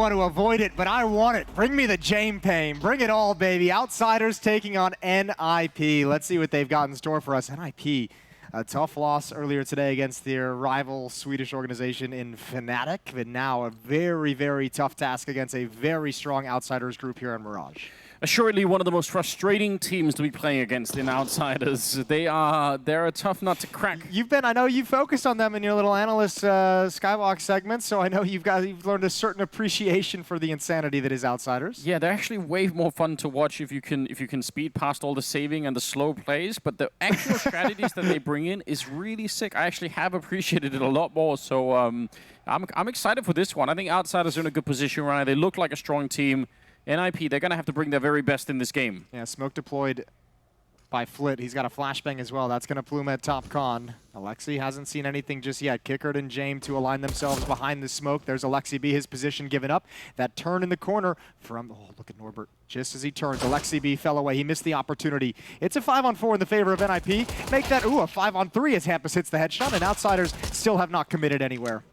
Want to avoid it, but I want it. Bring me the Jame pain. Bring it all, baby. Outsiders taking on NIP. Let's see what they've got in store for us. NIP, a tough loss earlier today against their rival Swedish organization in Fnatic, but now a very, very tough task against a very strong Outsiders group here in Mirage. Assuredly one of the most frustrating teams to be playing against in Outsiders. They're a tough nut to crack. I know you focused on them in your little analyst Skywalk segment, so I know you've learned a certain appreciation for the insanity that is Outsiders. Yeah, they're actually way more fun to watch if you can speed past all the saving and the slow plays, but the actual strategies that they bring in is really sick. I actually have appreciated it a lot more, so I'm excited for this one. I think Outsiders are in a good position right now. They look like a strong team. NIP, they're going to have to bring their very best in this game. Yeah, smoke deployed by Flit. He's got a flashbang as well. That's going to plume at top con. Alexi hasn't seen anything just yet. Kickard and Jame to align themselves behind the smoke. There's Alexi B, his position given up. That turn in the corner from, oh, look at Norbert. Just as he turns, Alexi B fell away. He missed the opportunity. It's a 5-on-4 in the favor of NIP. Make that, ooh, a 5-on-3 as Hampus hits the headshot, and Outsiders still have not committed anywhere.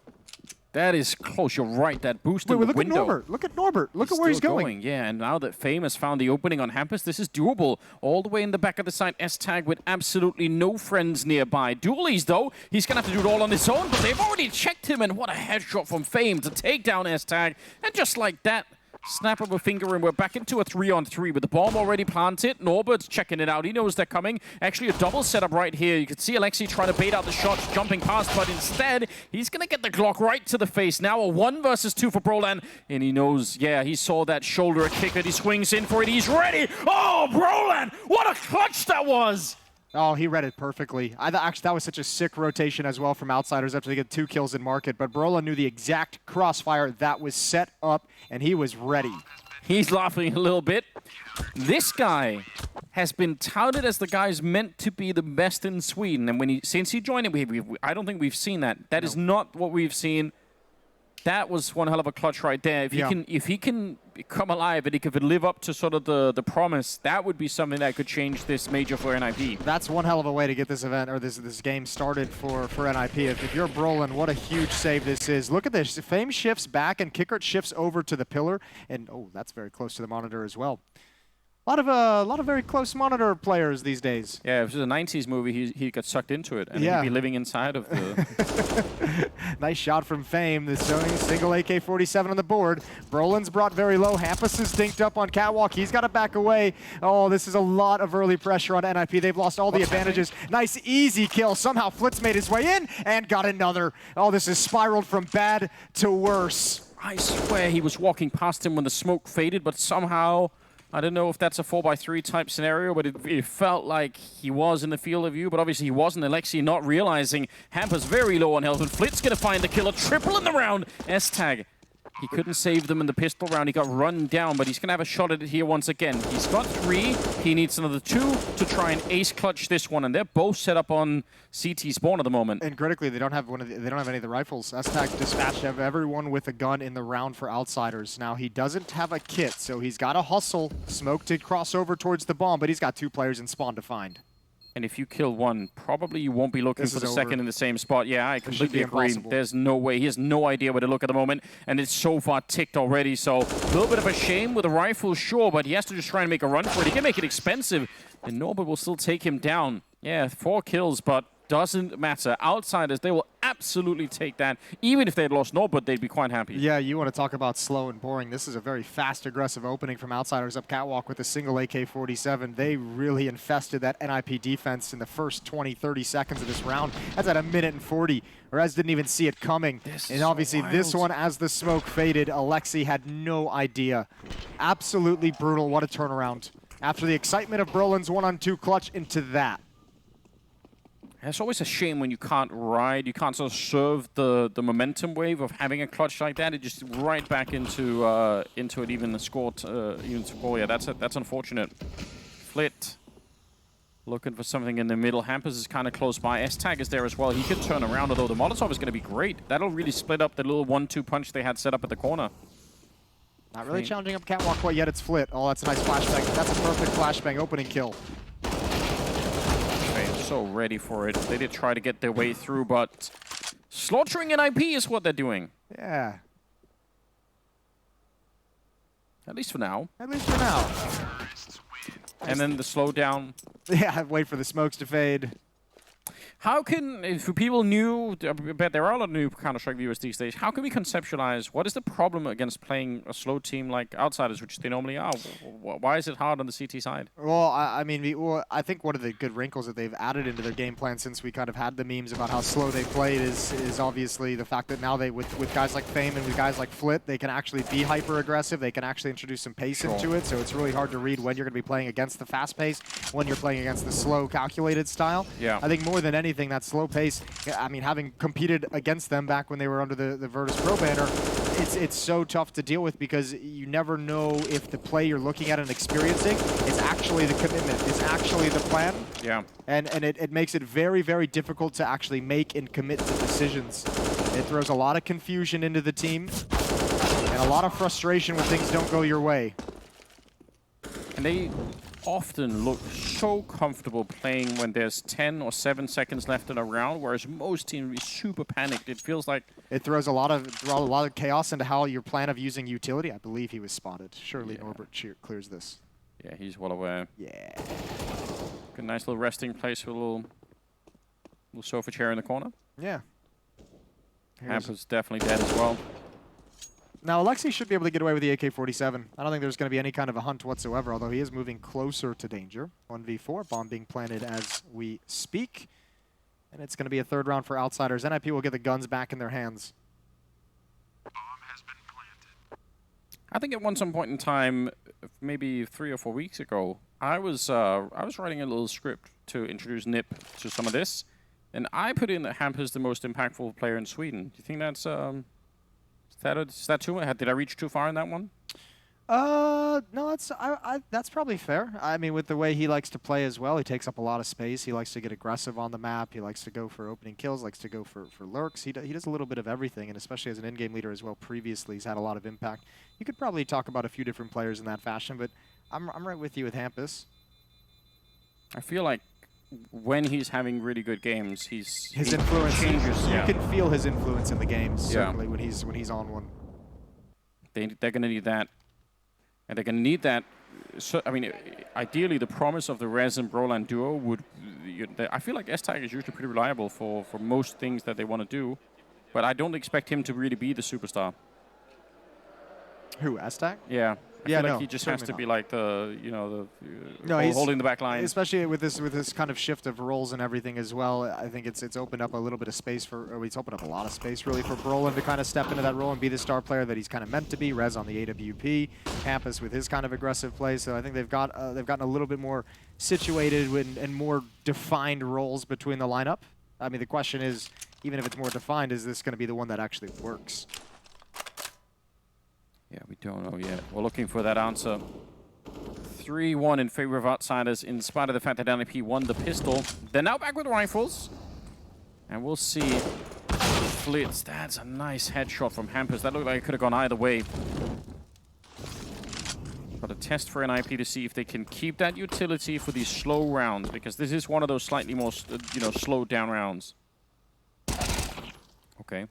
That is close. You're right. That boost in the window. Look at Norbert. Look at Norbert. Look at where he's going. Yeah, and now that Fame has found the opening on Hampus, this is doable. All the way in the back of the site, S-Tag with absolutely no friends nearby. Dualies, though, he's going to have to do it all on his own, but they've already checked him, and what a headshot from Fame to take down S-Tag. And just like that, snap of a finger, and we're back into a 3-on-3 with the bomb already planted. Norbert's checking it out. He knows they're coming. Actually, a double setup right here. You can see Alexi trying to bait out the shots, jumping past, but instead, he's going to get the Glock right to the face. Now a 1 versus 2 for Brolan, and he knows, yeah, he saw that shoulder kick that he swings in for it. He's ready. Oh, Brolan! What a clutch that was! Oh, he read it perfectly. Actually, that was such a sick rotation as well from Outsiders after they get 2 kills in market. But Brolan knew the exact crossfire that was set up, and he was ready. He's laughing a little bit. This guy has been touted as the guy's meant to be the best in Sweden. And since he joined it, I don't think we've seen that. That is not what we've seen. That was one hell of a clutch right there. If he can come alive and he could live up to sort of the promise, that would be something that could change this major for NIP. That's one hell of a way to get this event or this game started for NIP. If you're Brolan, what a huge save this is. Look at this. Fame shifts back and Kickert shifts over to the pillar, and oh, that's very close to the monitor as well. A lot of very close monitor players these days. Yeah, if it was a 90s movie, he got sucked into it, and he'd be living inside of the... Nice shot from Fame. That's showing a single AK-47 on the board. Brolan's brought very low. Hampus is dinked up on Catwalk. He's got to back away. Oh, this is a lot of early pressure on NIP. They've lost all the advantages. Nice, easy kill. Somehow Flitz made his way in and got another. Oh, this has spiraled from bad to worse. I swear he was walking past him when the smoke faded, but somehow... I don't know if that's a 4x3 type scenario, but it felt like he was in the field of view, but obviously he wasn't. Alexi not realizing. Hampus very low on health, and Flit's going to find the kill. A triple in the round. S-Tag. He couldn't save them in the pistol round. He got run down, but he's going to have a shot at it here once again. He's got 3. He needs another 2 to try and ace clutch this one, and they're both set up on CT spawn at the moment. And critically, they don't have any of the rifles. S-Tag dispatched everyone with a gun in the round for Outsiders. Now he doesn't have a kit, so he's got to hustle. Smoke to cross over towards the bomb, but he's got 2 players in spawn to find. And if you kill one, probably you won't be looking for the second in the same spot. Yeah, I completely agree. There's no way. He has no idea where to look at the moment, and it's so far ticked already. So a little bit of a shame with a rifle, sure, but he has to just try and make a run for it. He can make it expensive, and Norbert will still take him down. Yeah, 4 kills, but doesn't matter. Outsiders, they will absolutely take that. Even if they had lost Norbert, they'd be quite happy. Yeah, you want to talk about slow and boring. This is a very fast, aggressive opening from Outsiders up Catwalk with a single AK-47. They really infested that NIP defense in the first 20, 30 seconds of this round. That's at 1:40. Rez didn't even see it coming. And obviously this one, as the smoke faded, Alexi had no idea. Absolutely brutal. What a turnaround. After the excitement of Brolan's 1-on-2 clutch into that. It's always a shame when you can't ride, you can't sort of serve the momentum wave of having a clutch like that. It just right back into it, even the score. Yeah, that's unfortunate. Flit looking for something in the middle. Hampus is kind of close by. S-Tag is there as well. He can turn around, although the Molotov is going to be great. That'll really split up the little 1-2 punch they had set up at the corner. Not really challenging up Catwalk quite yet. It's Flit. Oh, that's a nice flashbang. That's a perfect flashbang opening kill. So ready for it. They did try to get their way through, but slaughtering an IP is what they're doing. Yeah. At least for now. At least for now. And then the slowdown. Yeah, wait for the smokes to fade. How can, if people new, I bet there are a lot of new Counter-Strike viewers these days, how can we conceptualize what is the problem against playing a slow team like Outsiders, which they normally are? Why is it hard on the CT side? Well, I mean, I think one of the good wrinkles that they've added into their game plan since we kind of had the memes about how slow they played is obviously the fact that now they, with guys like Fame and with guys like Flit, they can actually be hyper-aggressive. They can actually introduce some pace into it, so it's really hard to read when you're going to be playing against the fast pace, when you're playing against the slow, calculated style. Yeah. I think more than anything, that slow pace, I mean, having competed against them back when they were under the Virtus Pro banner, it's so tough to deal with because you never know if the play you're looking at and experiencing is actually the commitment, is actually the plan. Yeah. And it makes it very, very difficult to actually make and commit to decisions. It throws a lot of confusion into the team and a lot of frustration when things don't go your way. And they often look so comfortable playing when there's 10 or 7 seconds left in a round, whereas most teams are super panicked. It feels like it throws a lot of chaos into how your plan of using utility. I believe he was spotted. Surely Norbert clears this. Yeah, he's well aware. Yeah. Good, nice little resting place with a little sofa chair in the corner. Yeah. Hampus definitely dead as well. Now, Alexei should be able to get away with the AK-47. I don't think there's going to be any kind of a hunt whatsoever, although he is moving closer to danger. 1v4, bomb being planted as we speak. And it's going to be a third round for Outsiders. NIP will get the guns back in their hands. Bomb has been planted. I think at some point in time, maybe 3 or 4 weeks ago, I was writing a little script to introduce NIP to some of this, and I put in that Hampus is the most impactful player in Sweden. Do you think that's is that too much? Did I reach too far in that one? No, that's probably fair. I mean, with the way he likes to play as well, he takes up a lot of space. He likes to get aggressive on the map. He likes to go for opening kills, likes to go for lurks. He does a little bit of everything, and especially as an in-game leader as well previously, he's had a lot of impact. You could probably talk about a few different players in that fashion, but I'm right with you with Hampus. I feel like when he's having really good games, his influence changes. You can feel his influence in the games, certainly, Yeah. when he's on one. They're going to need that. And they're going to need that. So, I mean, ideally, the promise of the Rez and Broland duo would... I feel like S-Tag is usually pretty reliable for most things that they want to do. But I don't expect him to really be the superstar. Who, S-Tag? Yeah. I feel like he just has to not. be like the, No, holding the back line. Especially with this kind of shift of roles and everything as well. I think it's opened up a little bit of space or it's opened up a lot of space really for Broland to kind of step into that role and be the star player that he's kind of meant to be. Rez on the AWP, Campus with his kind of aggressive play. So I think they've gotten a little bit more situated and more defined roles between the lineup. I mean, the question is, even if it's more defined, is this going to be the one that actually works? Yeah, we don't know yet. We're looking for that answer. 3-1 in favor of Outsiders, in spite of the fact that NIP won the pistol. They're now back with rifles. And we'll see. Flitz, that's a nice headshot from Hampus. That looked like it could have gone either way. But a test for NIP to see if they can keep that utility for these slow rounds, because this is one of those slightly more, slowed down rounds. Okay.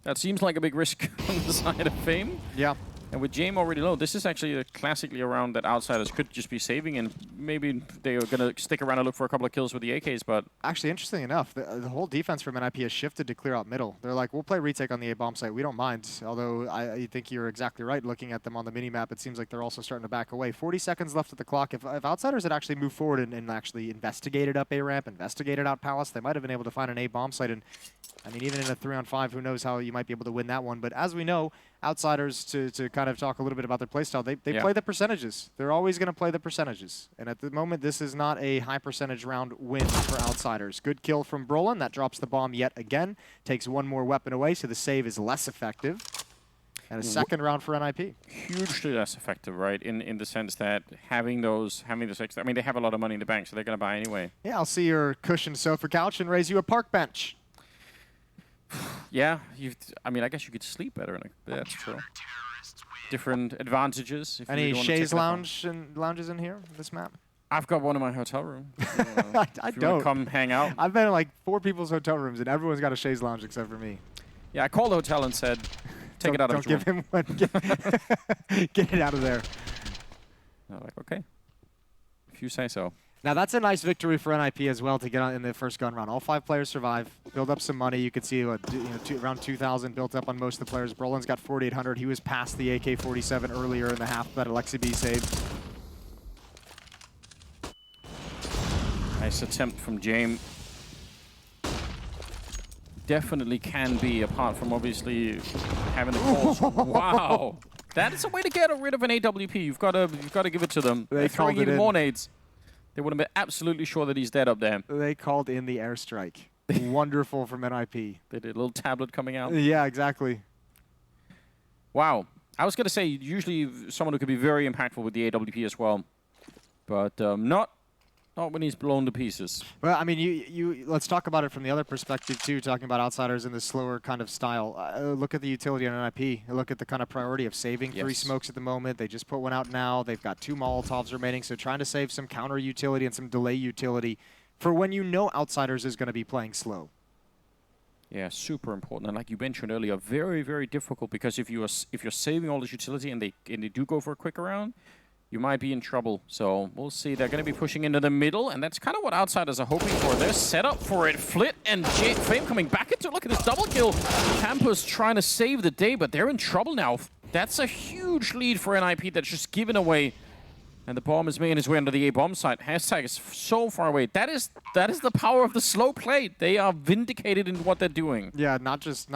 That seems like a big risk on the side of Fame. Yeah. And with Jame already low, this is actually classically a round that Outsiders could just be saving, and maybe they are going to stick around and look for a couple of kills with the AKs, but... Actually, interesting enough, the whole defense from NIP has shifted to clear out middle. They're like, we'll play retake on the A-bomb site, we don't mind. Although, I think you're exactly right, looking at them on the minimap, it seems like they're also starting to back away. 40 seconds left at the clock. If Outsiders had actually moved forward and actually investigated up A-ramp, investigated out Palace, they might have been able to find an A-bomb site. And I mean, even in a 3-on-5, who knows how you might be able to win that one. But as we know, Outsiders, to kind of talk a little bit about their playstyle, they play the percentages. They're always going to play the percentages. And at the moment, this is not a high percentage round win for Outsiders. Good kill from Broland. That drops the bomb yet again. Takes one more weapon away, so the save is less effective. And a second round for NIP. Hugely less effective, right? In the sense that having those extra... I mean, they have a lot of money in the bank, so they're going to buy anyway. Yeah, I'll see your cushioned sofa couch and raise you a park bench. Yeah, I mean, I guess you could sleep better. That's true. Different advantages. If Any you really chaise lounges in here, this map? I've got one in my hotel room. I if you don't. wanna come hang out. I've been in like 4 people's hotel rooms, and everyone's got a chaise lounge except for me. Yeah, I called the hotel and said, Take it out of his Don't give him one. Get it out of there. I'm like, okay. If you say so. Now that's a nice victory for NIP as well to get on in the first gun round. All 5 players survive, build up some money. You can see around 2,000 built up on most of the players. Brolin's got 4,800. He was past the AK-47 earlier in the half that Alexi B saved. Nice attempt from James. Definitely can be, apart from obviously having the calls. Wow, that is a way to get rid of an AWP. You've got to give it to them. They're throwing even more nades. They would have been absolutely sure that he's dead up there. They called in the airstrike. Wonderful from NIP. They did a little tablet coming out. Yeah, exactly. Wow. I was going to say, usually someone who could be very impactful with the AWP as well. But not when he's blown to pieces. Well, I mean, let's talk about it from the other perspective, too, talking about outsiders in this slower kind of style. Look at the utility on NIP. Look at the kind of priority of saving 3 smokes at the moment. They just put one out now. They've got 2 Molotovs remaining, so trying to save some counter utility and some delay utility for when you know outsiders is going to be playing slow. Yeah, super important. And like you mentioned earlier, very, very difficult, because if you're saving all this utility and they do go for a quick round, you might be in trouble. So we'll see. They're going to be pushing into the middle, and that's kind of what outsiders are hoping for. They're set up for it. Flit and Fame coming back into it. Look at this double kill. Campus trying to save the day, but they're in trouble now. That's a huge lead for NIP that's just given away. And the bomb is making its way into the A-bomb site. Hashtag is so far away. That is the power of the slow play. They are vindicated in what they're doing. Yeah, not just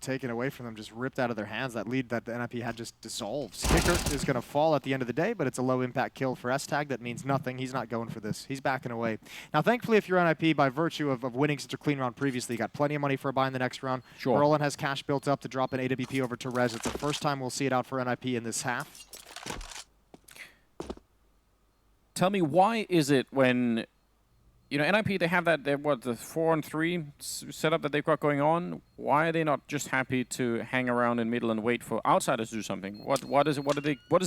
taken away from them, just ripped out of their hands. That lead that the NIP had just dissolves. Kicker is going to fall at the end of the day, but it's a low-impact kill for S-Tag. That means nothing. He's not going for this. He's backing away. Now, thankfully, if you're NIP, by virtue of winning such a clean round previously, you got plenty of money for a buy in the next round. Sure. Berlin has cash built up to drop an AWP over to Rez. It's the first time we'll see it out for NIP in this half. Tell me, why is it when, NIP, they have that, the 4-on-3 setup that they've got going on? Why are they not just happy to hang around in middle and wait for outsiders to do something? What does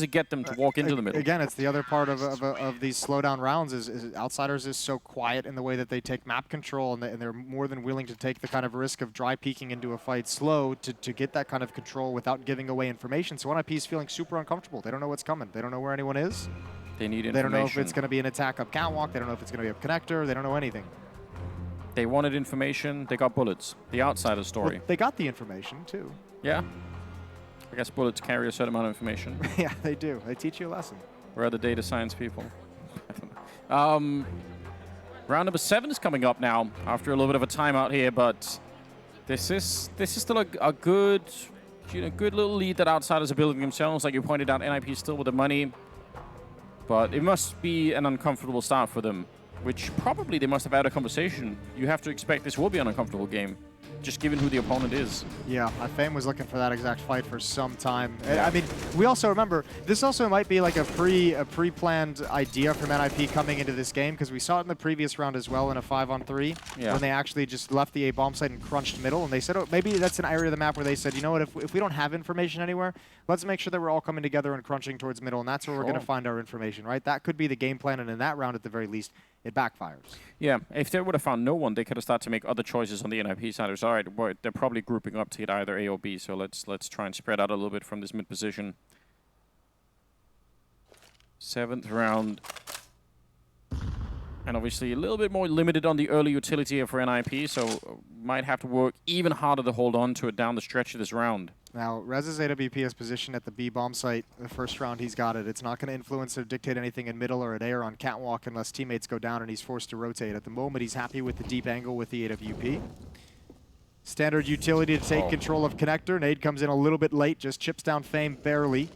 it get them to walk into the middle? Again, it's the other part of these slowdown rounds is outsiders is so quiet in the way that they take map control, and they're more than willing to take the kind of risk of dry peeking into a fight slow to get that kind of control without giving away information. So NIP is feeling super uncomfortable. They don't know what's coming. They don't know where anyone is. They need information. They don't know if it's going to be an attack up catwalk. They don't know if it's going to be up connector. They don't know anything. They wanted information. They got bullets. The outsider story. Well, they got the information, too. Yeah. I guess bullets carry a certain amount of information. Yeah, they do. They teach you a lesson. Where are the data science people? Round number 7 is coming up now after a little bit of a timeout here, but this is still a good, good little lead that outsiders are building themselves. Like you pointed out, NIP is still with the money. But it must be an uncomfortable start for them, which probably they must have had a conversation. You have to expect this will be an uncomfortable game, just given who the opponent is. Yeah, Fame was looking for that exact fight for some time. I mean, we also remember, this also might be like a pre-planned idea from NIP coming into this game, because we saw it in the previous round as well in a 5-on-3, when they actually just left the A-bomb site and crunched middle, and they said, oh, maybe that's an area of the map where they said, you know what, if we don't have information anywhere, let's make sure that we're all coming together and crunching towards middle, and that's where we're going to find our information, right? That could be the game plan, and in that round, at the very least, it backfires. Yeah, if they would have found no one, they could have started to make other choices on the NIP side. It was, all right, well, they're probably grouping up to get either A or B, so let's try and spread out a little bit from this mid position. 7th round. And obviously a little bit more limited on the early utility here for NIP, so might have to work even harder to hold on to it down the stretch of this round. Now, Rez's AWP is positioned at the B bomb site. The first round, he's got it. It's not going to influence or dictate anything in middle or at A or on catwalk unless teammates go down and he's forced to rotate. At the moment, he's happy with the deep angle with the AWP. Standard utility to take control of connector. Nade comes in a little bit late, just chips down Fame barely.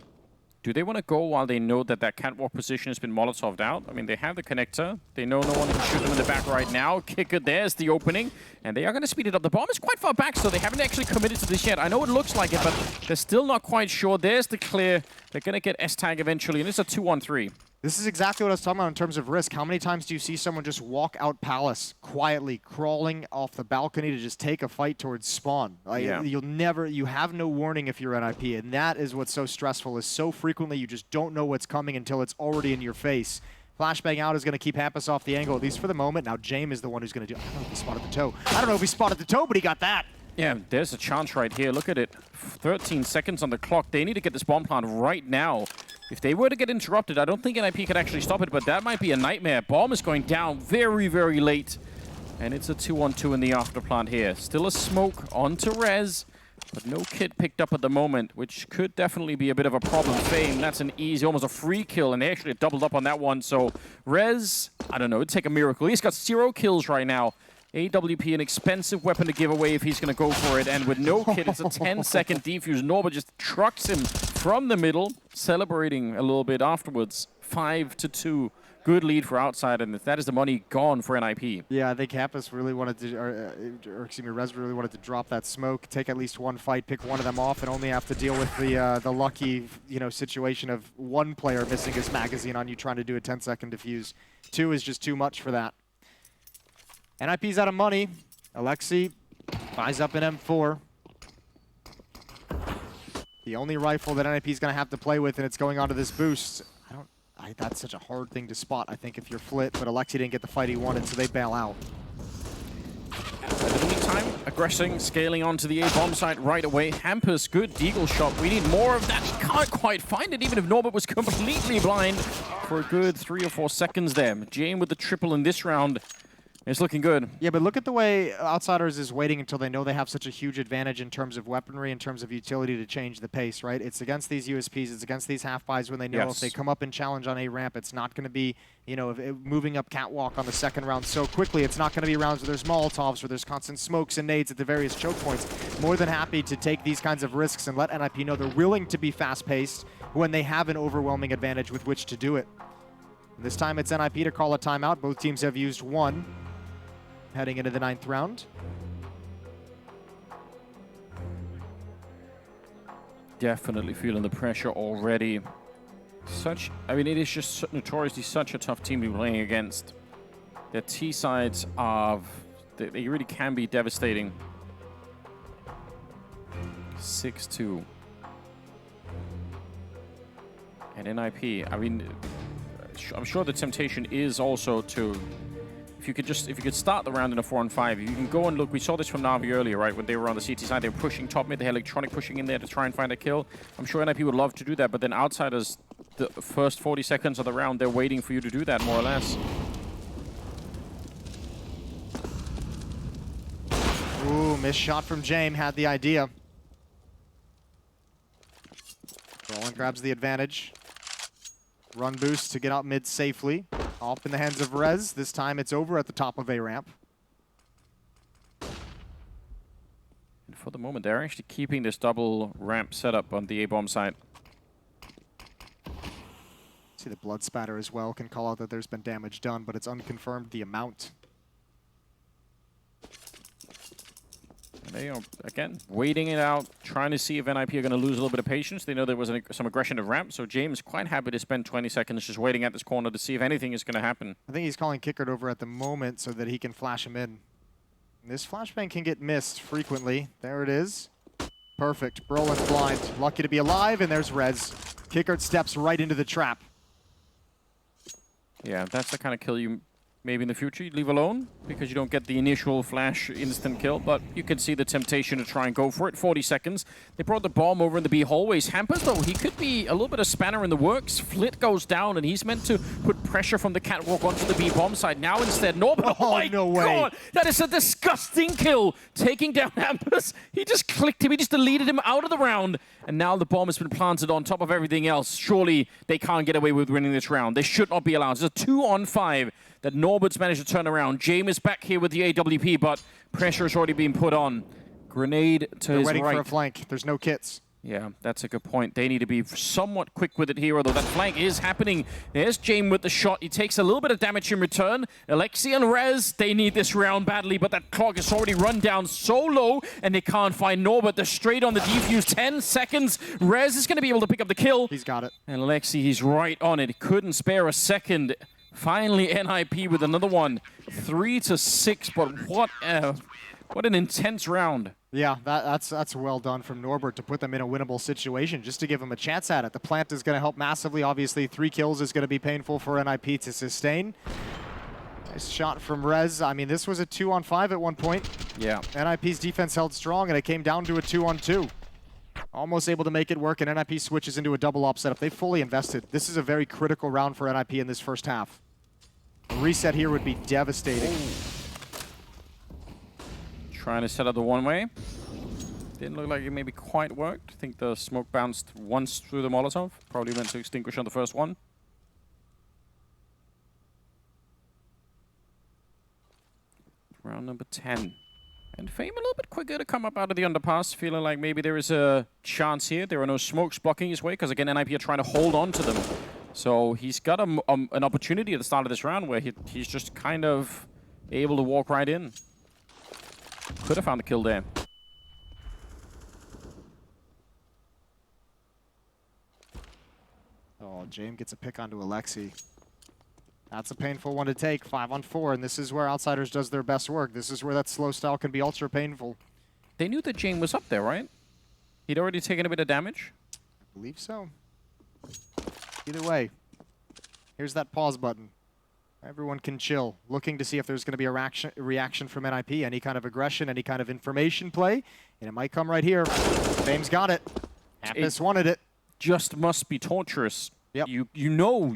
Do they want to go while they know that that catwalk position has been Molotoved out? I mean, they have the connector. They know no one can shoot them in the back right now. Kicker, there's the opening. And they are going to speed it up. The bomb is quite far back, so they haven't actually committed to this yet. I know it looks like it, but they're still not quite sure. There's the clear. They're going to get S-Tag eventually, and it's a 2-on-3. This is exactly what I was talking about in terms of risk. How many times do you see someone just walk out Palace quietly, crawling off the balcony to just take a fight towards spawn? Like, you have no warning if you're NIP, and that is what's so stressful, is so frequently you just don't know what's coming until it's already in your face. Flashbang out is going to keep Hampus off the angle, at least for the moment. Now James is the one who's going to do... I don't know if he spotted the toe. I don't know if he spotted the toe, but he got that. Yeah, there's a chance right here. Look at it. 13 seconds on the clock. They need to get this bomb plant right now. If they were to get interrupted, I don't think NIP could actually stop it, but that might be a nightmare. Bomb is going down very, very late. And it's a 2-on-2 in the after plant here. Still a smoke onto Rez, but no kit picked up at the moment, which could definitely be a bit of a problem. Fame, that's an easy, almost a free kill, and they actually doubled up on that one. So Rez, I don't know, it'd take a miracle. He's got 0 kills right now. AWP, an expensive weapon to give away if he's going to go for it. And with no kit, it's a 10-second defuse. Norbert just trucks him from the middle, celebrating a little bit afterwards. 5-2. Good lead for outside, and that is the money gone for NIP. Yeah, I think Campus really wanted to, or excuse me, Rez really wanted to drop that smoke, take at least one fight, pick one of them off, and only have to deal with the lucky, situation of one player missing his magazine on you trying to do a 10-second defuse. 2 is just too much for that. NIP's out of money. Alexi buys up an M4. The only rifle that NIP's going to have to play with, and it's going onto this boost. That's such a hard thing to spot, I think, if you're Flit, but Alexi didn't get the fight he wanted, so they bail out. In the meantime, aggressing, scaling onto the A-bomb site right away. Hampus, good deagle shot. We need more of that. He can't quite find it, even if Norbert was completely blind for a good 3 or 4 seconds there. Jane with the triple in this round. It's looking good. Yeah, but look at the way Outsiders is waiting until they know they have such a huge advantage in terms of weaponry, in terms of utility to change the pace, right? It's against these USPs, it's against these half-buys when they know if they come up and challenge on a ramp, it's not going to be, moving up catwalk on the second round so quickly. It's not going to be rounds where there's Molotovs, where there's constant smokes and nades at the various choke points. More than happy to take these kinds of risks and let NIP know they're willing to be fast-paced when they have an overwhelming advantage with which to do it. And this time it's NIP to call a timeout. Both teams have used one. Heading into the 9th round. Definitely feeling the pressure already. It is just notoriously such a tough team to be playing against. Their T sides they really can be devastating. 6-2. And NIP, I'm sure the temptation is also to if you could start the round in a 4-on-5, you can go and look. We saw this from NAVI earlier, right? When they were on the CT side, they were pushing top mid. They had Electronic pushing in there to try and find a kill. I'm sure NIP would love to do that, but then Outsiders, the first 40 seconds of the round, they're waiting for you to do that, more or less. Ooh, missed shot from Jame, had the idea. Roland grabs the advantage. Run boost to get out mid safely. Off in the hands of Rez. This time it's over at the top of a ramp. And for the moment, they're actually keeping this double ramp setup on the A-bomb side. See the blood spatter as well. Can call out that there's been damage done, but it's unconfirmed the amount. They are, again, waiting it out, trying to see if NIP are going to lose a little bit of patience. They know there was some aggression of ramp, so James quite happy to spend 20 seconds just waiting at this corner to see if anything is going to happen. I think he's calling Kickert over at the moment so that he can flash him in. And this flashbang can get missed frequently. There it is. Perfect. Brolin's blind. Lucky to be alive, and there's Rez. Kickert steps right into the trap. Yeah, that's the kind of kill you maybe in the future you'd leave alone because you don't get the initial flash instant kill, but you can see the temptation to try and go for it. 40 seconds. They brought the bomb over in the B hallways. Hampers, though, he could be a little bit of spanner in the works. Flit goes down, and he's meant to put pressure from the catwalk onto the B bomb side. Now instead, Norbert, oh my no way. God, that is a disgusting kill. Taking down Hampers. He just clicked him. He just deleted him out of the round, and now the bomb has been planted on top of everything else. Surely they can't get away with winning this round. They should not be allowed. It's a 2-on-5 that Norbert's managed to turn around. James is back here with the AWP, but pressure has already been put on. Grenade to his right. They're waiting for a flank. There's no kits. Yeah, that's a good point. They need to be somewhat quick with it here, although that flank is happening. There's James with the shot. He takes a little bit of damage in return. Alexi and Rez, they need this round badly, but that clock is already run down so low, and they can't find Norbert. They're straight on the defuse. 10 seconds. Rez is going to be able to pick up the kill. He's got it. And Alexi, he's right on it. He couldn't spare a second. Finally, NIP with another one. 3-6, but what an intense round. Yeah, that's well done from Norbert to put them in a winnable situation, just to give them a chance at it. The plant is going to help massively. Obviously, 3 kills is going to be painful for NIP to sustain. Nice shot from Rez. I mean, this was a 2-on-5 at one point. Yeah. NIP's defense held strong, and it came down to a 2-on-2. Almost able to make it work, and NIP switches into a double op setup. They fully invested. This is a very critical round for NIP in this first half. A reset here would be devastating. Trying to set up the one-way. Didn't look like it maybe quite worked. I think the smoke bounced once through the Molotov. Probably meant to extinguish on the first one. Round number 10. And Fame a little bit quicker to come up out of the underpass, feeling like maybe there is a chance here. There are no smokes blocking his way, because again, NIP are trying to hold on to them. So he's got an opportunity at the start of this round where he's just kind of able to walk right in. Could have found the kill there. Oh, James gets a pick onto Alexi. That's a painful one to take, 5-on-4, and this is where Outsiders does their best work. This is where that slow style can be ultra painful. They knew that James was up there, right? He'd already taken a bit of damage? I believe so. Either way, here's that pause button. Everyone can chill, looking to see if there's going to be a reaction from NIP, any kind of aggression, any kind of information play, and it might come right here. Fame's got it. Hampus wanted it. Just must be torturous. Yep. You know,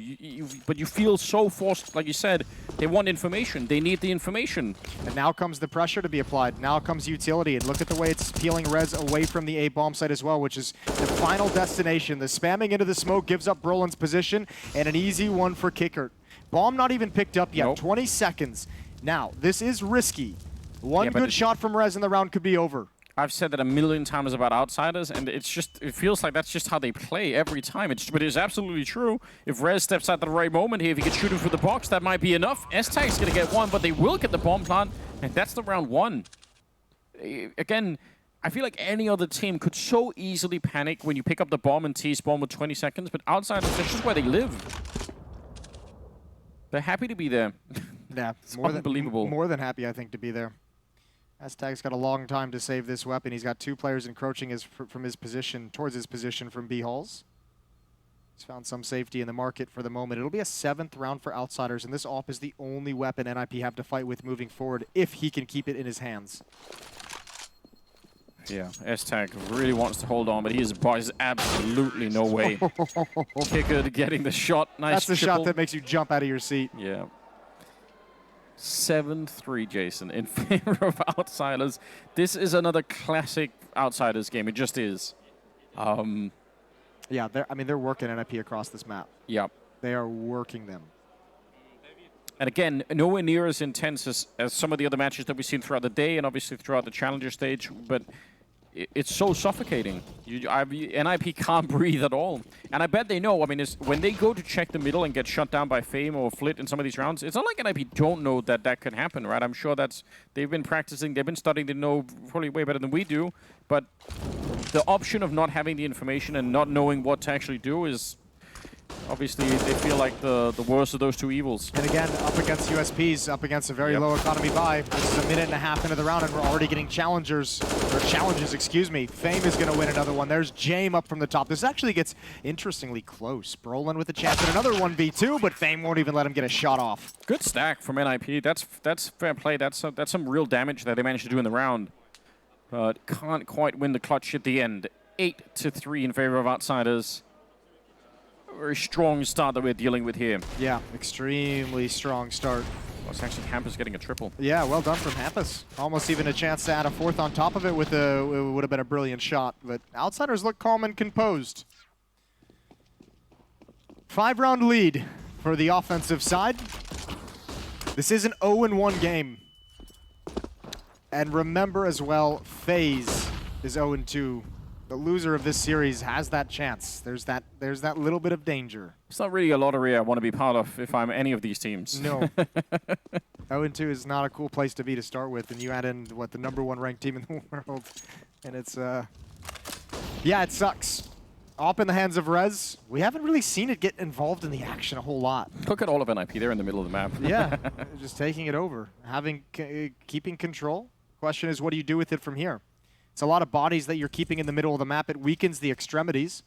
but you feel so forced, like you said, they want information. They need the information. And now comes the pressure to be applied. Now comes utility, and look at the way it's peeling Rez away from the A bomb site as well, which is the final destination. The spamming into the smoke gives up Brolin's position, and an easy one for Kickert. Bomb not even picked up yet, Nope. 20 seconds. Now, this is risky. One Yeah, but good shot from Rez and the round could be over. I've said that a million times about Outsiders, and it feels like that's just how they play every time. But it's absolutely true. If Rez steps out at the right moment here, if he can shoot him through the box, that might be enough. S-Tag's going to get one, but they will get the bomb plant, and that's the round one. Again, I feel like any other team could so easily panic when you pick up the bomb and tease bomb with 20 seconds, but Outsiders, that's just where they live. They're happy to be there. Yeah, It's unbelievable. More than happy, I think, to be there. S-Tag's got a long time to save this weapon. He's got two players encroaching from his position, towards his position from B-Halls. He's found some safety in the market for the moment. It'll be a 7th round for Outsiders, and this AWP is the only weapon NIP have to fight with moving forward if he can keep it in his hands. Yeah, S-Tag really wants to hold on, but there's absolutely no way. Kicker getting the shot. Nice That's the triple. shot that makes you jump out of your seat. Yeah. 7-3, Jason, in favor of Outsiders. This is another classic Outsiders game. It just is. Yeah, they're working NIP across this map. Yeah. They are working them. And again, nowhere near as intense as some of the other matches that we've seen throughout the day and obviously throughout the Challenger stage, but it's so suffocating. NIP can't breathe at all. And I bet they know, I mean, when they go to check the middle and get shut down by Fame or Flit in some of these rounds, it's not like NIP don't know that that can happen, right? I'm sure they've been practicing, they've been studying, they know probably way better than we do, but the option of not having the information and not knowing what to actually do is obviously they feel like the worst of those two evils. And again, up against USPs, up against a very low economy buy. This is a minute and a half into the round, and we're already getting challenges, excuse me. Fame is going to win another one. There's James up from the top. This actually gets interestingly close. Brolin with a chance at another 1v2, but Fame won't even let him get a shot off. Good Stack from NIP. That's fair play. That's some real damage that they managed to do in the round. But can't quite win the clutch at the end. 8-3 in favor of Outsiders. Very strong start that we're dealing with here. Yeah, extremely strong start. Well, it's actually Hampus getting a triple. Yeah, well done from Hampus. Almost even a chance to add a 4th on top of it with it would have been a brilliant shot, but Outsiders look calm and composed. 5-round lead for the offensive side. This is an 0-1 game. And remember as well, Faze is 0-2. The loser of this series has that chance. There's that little bit of danger. It's not really a lottery I want to be part of if I'm any of these teams. No. 0-2 is not a cool place to be to start with, and you add in, what, the #1 ranked team in the world. And it's, yeah, it sucks. Op in the hands of Rez. We haven't really seen it get involved in the action a whole lot. Look at all of NIP. They're in the middle of the map. Yeah, just taking it over. Keeping control. Question is, what do you do with it from here? It's a lot of bodies that you're keeping in the middle of the map. It weakens the extremities.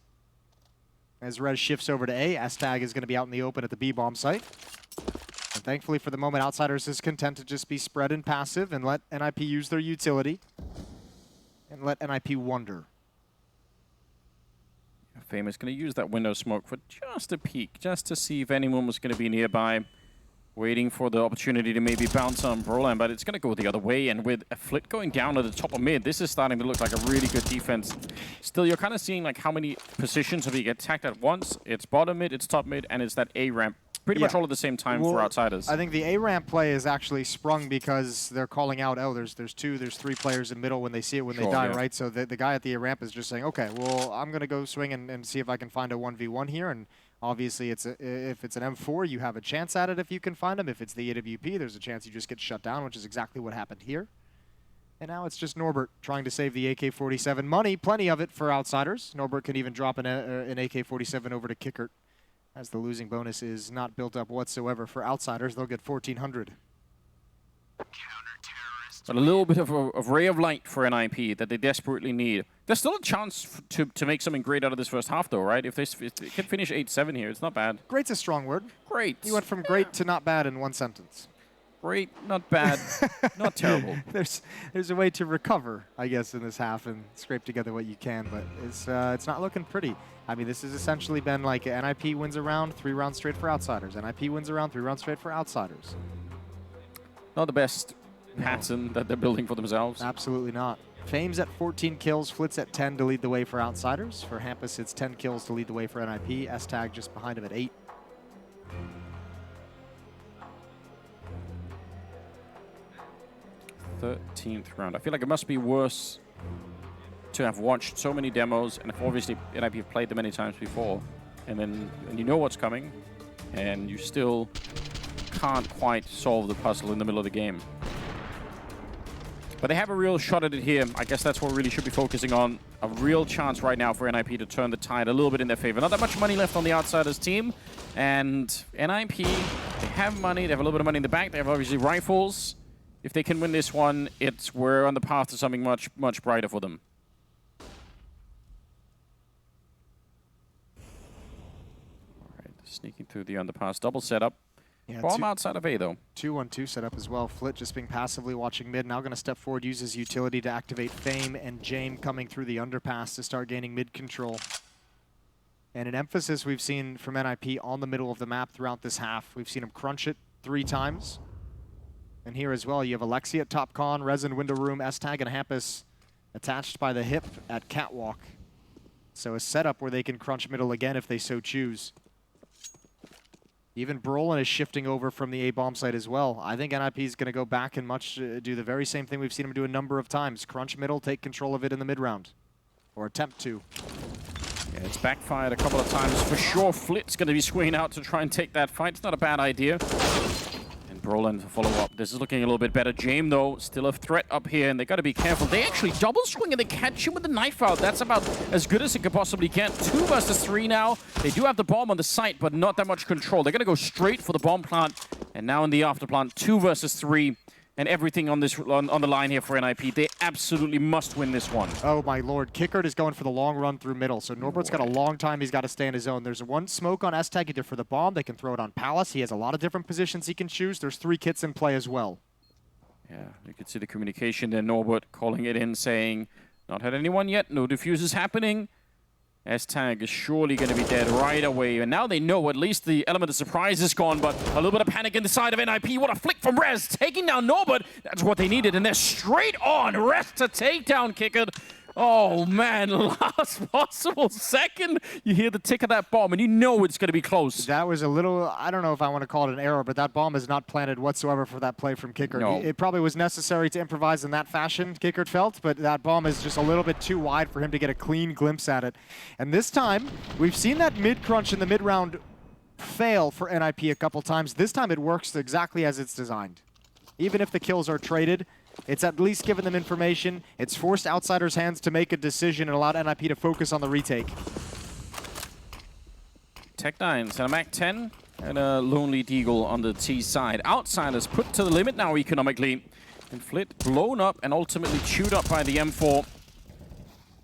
As Rez shifts over to A, S-Tag is going to be out in the open at the B-bomb site. And And thankfully for the moment, Outsiders is content to just be spread and passive and let NIP use their utility and let NIP wonder. Famous going to use that window smoke for just a peek, just to see if anyone was going to be nearby, waiting for the opportunity to maybe bounce on Brolan, but it's going to go the other way, and with a Flit going down at the top of mid, this is starting to look like a really good defense. Still, you're kind of seeing like how many positions have you get attacked at once. It's bottom mid, it's top mid, and it's that A ramp. Pretty much all at the same time for Outsiders. I think the A-ramp play is actually sprung because they're calling out, oh, there's 3 players in middle when they see it when they die, right? So the guy at the A-ramp is just saying, okay, well, I'm going to go swing and see if I can find a 1v1 here. And obviously, if it's an M4, you have a chance at it if you can find him. If it's the AWP, there's a chance you just get shut down, which is exactly what happened here. And now it's just Norbert trying to save the AK-47 money. Plenty of it for Outsiders. Norbert can even drop an AK-47 over to Kickert, as the losing bonus is not built up whatsoever for Outsiders. They'll get 1,400. But a little bit of a ray of light for NIP that they desperately need. There's still a chance to make something great out of this first half, though, right? If they can finish 8-7 here, it's not bad. Great's a strong word. Great. You went from great to not bad in one sentence. Great, not bad, not terrible. There's a way to recover, I guess, in this half and scrape together what you can, but it's not looking pretty. I mean, this has essentially been like NIP wins a round, 3 rounds straight for Outsiders. NIP wins a round, 3 rounds straight for Outsiders. Not the best pattern that they're building for themselves. Absolutely not. Fame's at 14 kills, Flit's at 10 to lead the way for Outsiders. For Hampus, it's 10 kills to lead the way for NIP. S-Tag just behind him at 8. th round. I feel like it must be worse to have watched so many demos and obviously NIP have played them many times before, and you know what's coming, and you still can't quite solve the puzzle in the middle of the game. But they have a real shot at it here. I guess that's what we really should be focusing on. A real chance right now for NIP to turn the tide a little bit in their favor. Not that much money left on the Outsiders team. And NIP, they have money. They have a little bit of money in the bank. They have obviously rifles. If they can win this one, we're on the path to something much, much brighter for them. All right, sneaking through the underpass. Double setup. Yeah, bomb outside of A, though. 2-1-2 setup as well. Flit just being passively watching mid. Now going to step forward, use his utility to activate Fame, and Jame coming through the underpass to start gaining mid control. And an emphasis we've seen from NIP on the middle of the map throughout this half. We've seen him crunch it 3 times. And here as well, you have Alexi at top con, Resin window room, S-Tag and Hampus attached by the hip at catwalk. So a setup where they can crunch middle again if they so choose. Even Brolan is shifting over from the A bomb site as well. I think NIP is going to go back and do the very same thing we've seen him do a number of times. Crunch middle, take control of it in the mid-round. Or attempt to. Yeah, it's backfired a couple of times. For sure, Flit's going to be swinging out to try and take that fight. It's not a bad idea. And Brolan to follow up. This is looking a little bit better. Jame, though, still a threat up here, and they got to be careful. They actually double swing, and they catch him with the knife out. That's about as good as it could possibly get. 2 versus 3 now. They do have the bomb on the site, but not that much control. They're going to go straight for the bomb plant, and now in the after plant, 2 versus 3. And everything on this on the line here for NIP. They absolutely must win this one. Oh my lord, Kickert is going for the long run through middle. So Norbert's got a long time he's got to stay in his zone. There's one smoke on S-Tag either for the bomb. They can throw it on Palace. He has a lot of different positions he can choose. There's 3 kits in play as well. Yeah, you can see the communication there. Norbert calling it in, saying, not had anyone yet. No diffuses happening. S-Tag is surely going to be dead right away. And now they know at least the element of surprise is gone, but a little bit of panic in the side of NIP. What a flick from Rez, taking down Norbert. That's what they needed, and they're straight on. Rez to take down Kicker. Oh, man, last possible second. You hear the tick of that bomb, and you know it's going to be close. That was a little, I don't know if I want to call it an error, but that bomb is not planted whatsoever for that play from Kicker. No. It probably was necessary to improvise in that fashion, Kicker felt, but that bomb is just a little bit too wide for him to get a clean glimpse at it. And this time, we've seen that mid-crunch in the mid-round fail for NIP a couple times. This time it works exactly as it's designed. Even if the kills are traded, it's at least given them information. It's forced Outsiders' hands to make a decision and allowed NIP to focus on the retake. Tech9, so a Mac 10 and a Lonely Deagle on the T side. Outsiders put to the limit now economically. And Flit blown up and ultimately chewed up by the M4.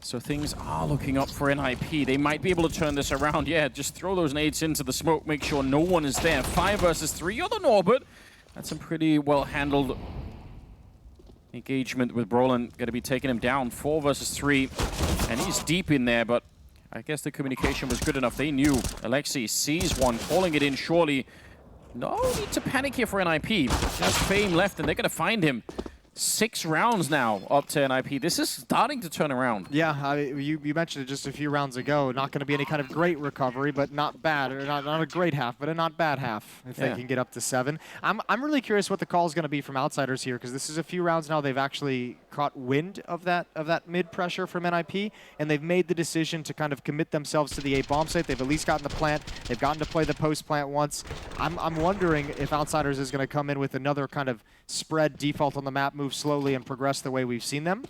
So things are looking up for NIP. They might be able to turn this around. Yeah, just throw those nades into the smoke, make sure no one is there. 5 versus 3. You're the Norbert. That's some pretty well-handled engagement with Brolin. Going to be taking him down. 4 versus 3. And he's deep in there, but I guess the communication was good enough. They knew. Alexi sees one, calling it in surely. No need to panic here for NIP. There's Fame left, and they're going to find him. 6 rounds now up to NIP. This is starting to turn around. Yeah, you mentioned it just a few rounds ago. Not going to be any kind of great recovery, but not bad. Or not a great half, but a not bad half if they can get up to 7. I'm really curious what the call is going to be from Outsiders here, because this is a few rounds now they've actually caught wind of that mid pressure from NIP, and they've made the decision to kind of commit themselves to the A bomb site. They've at least gotten the plant. They've gotten to play the post plant once. I'm wondering if Outsiders is going to come in with another kind of spread default on the map, move slowly and progress the way we've seen them.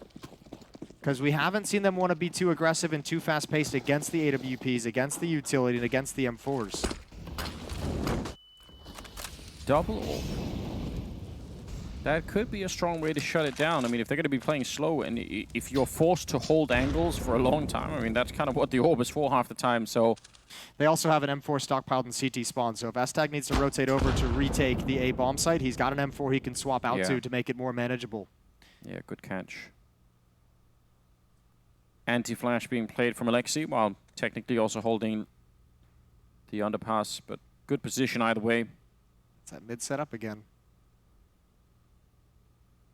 Because we haven't seen them want to be too aggressive and too fast-paced against the AWPs, against the utility, and against the M4s. Double AWP. That could be a strong way to shut it down. I mean, if they're going to be playing slow and if you're forced to hold angles for a long time, I mean, that's kind of what the AWP is for half the time, so... They also have an M4 stockpiled in CT spawn, so if Astag needs to rotate over to retake the A bomb site, he's got an M4 he can swap out to make it more manageable. Yeah, good catch. Anti-flash being played from Alexi, while technically also holding the underpass, but good position either way. It's that mid setup again.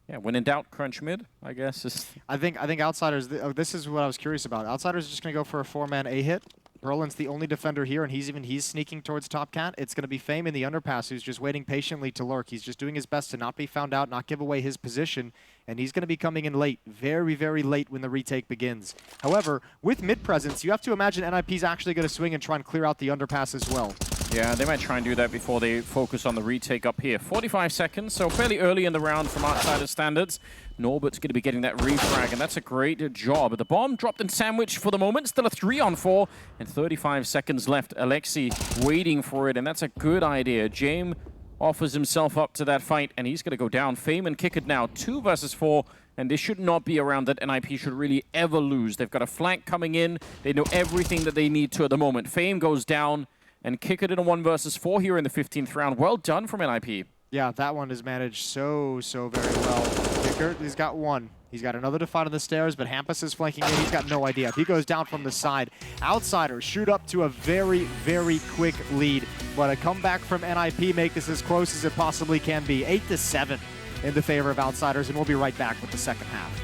Yeah, when in doubt, crunch mid, I guess. I think Outsiders, this is what I was curious about. Outsiders is just going to go for a 4-man A hit. Berlin's the only defender here, and he's sneaking towards Top Cat. It's going to be Fame in the underpass, who's just waiting patiently to lurk. He's just doing his best to not be found out, not give away his position, and he's going to be coming in late, very, very late when the retake begins. However, with mid presence, you have to imagine NIP's actually going to swing and try and clear out the underpass as well. Yeah, they might try and do that before they focus on the retake up here. 45 seconds, so fairly early in the round from Outsider standards. Norbert's going to be getting that refrag, and that's a great job. The bomb dropped and sandwiched for the moment. Still a 3-on-4, and 35 seconds left. Alexi waiting for it, and that's a good idea. James offers himself up to that fight, and he's going to go down. Fame and Kick It now, 2 versus 4, and this should not be a round that NIP should really ever lose. They've got a flank coming in. They know everything that they need to at the moment. Fame goes down, and Kick It in a 1 versus 4 here in the 15th round. Well done from NIP. Yeah, that one is managed so very well. Kicker, he's got 1. He's got another to fight on the stairs, but Hampus is flanking in. He's got no idea. If he goes down from the side, Outsiders shoot up to a very, very quick lead. But a comeback from NIP make this as close as it possibly can be. 8-7 in the favor of Outsiders, and we'll be right back with the second half.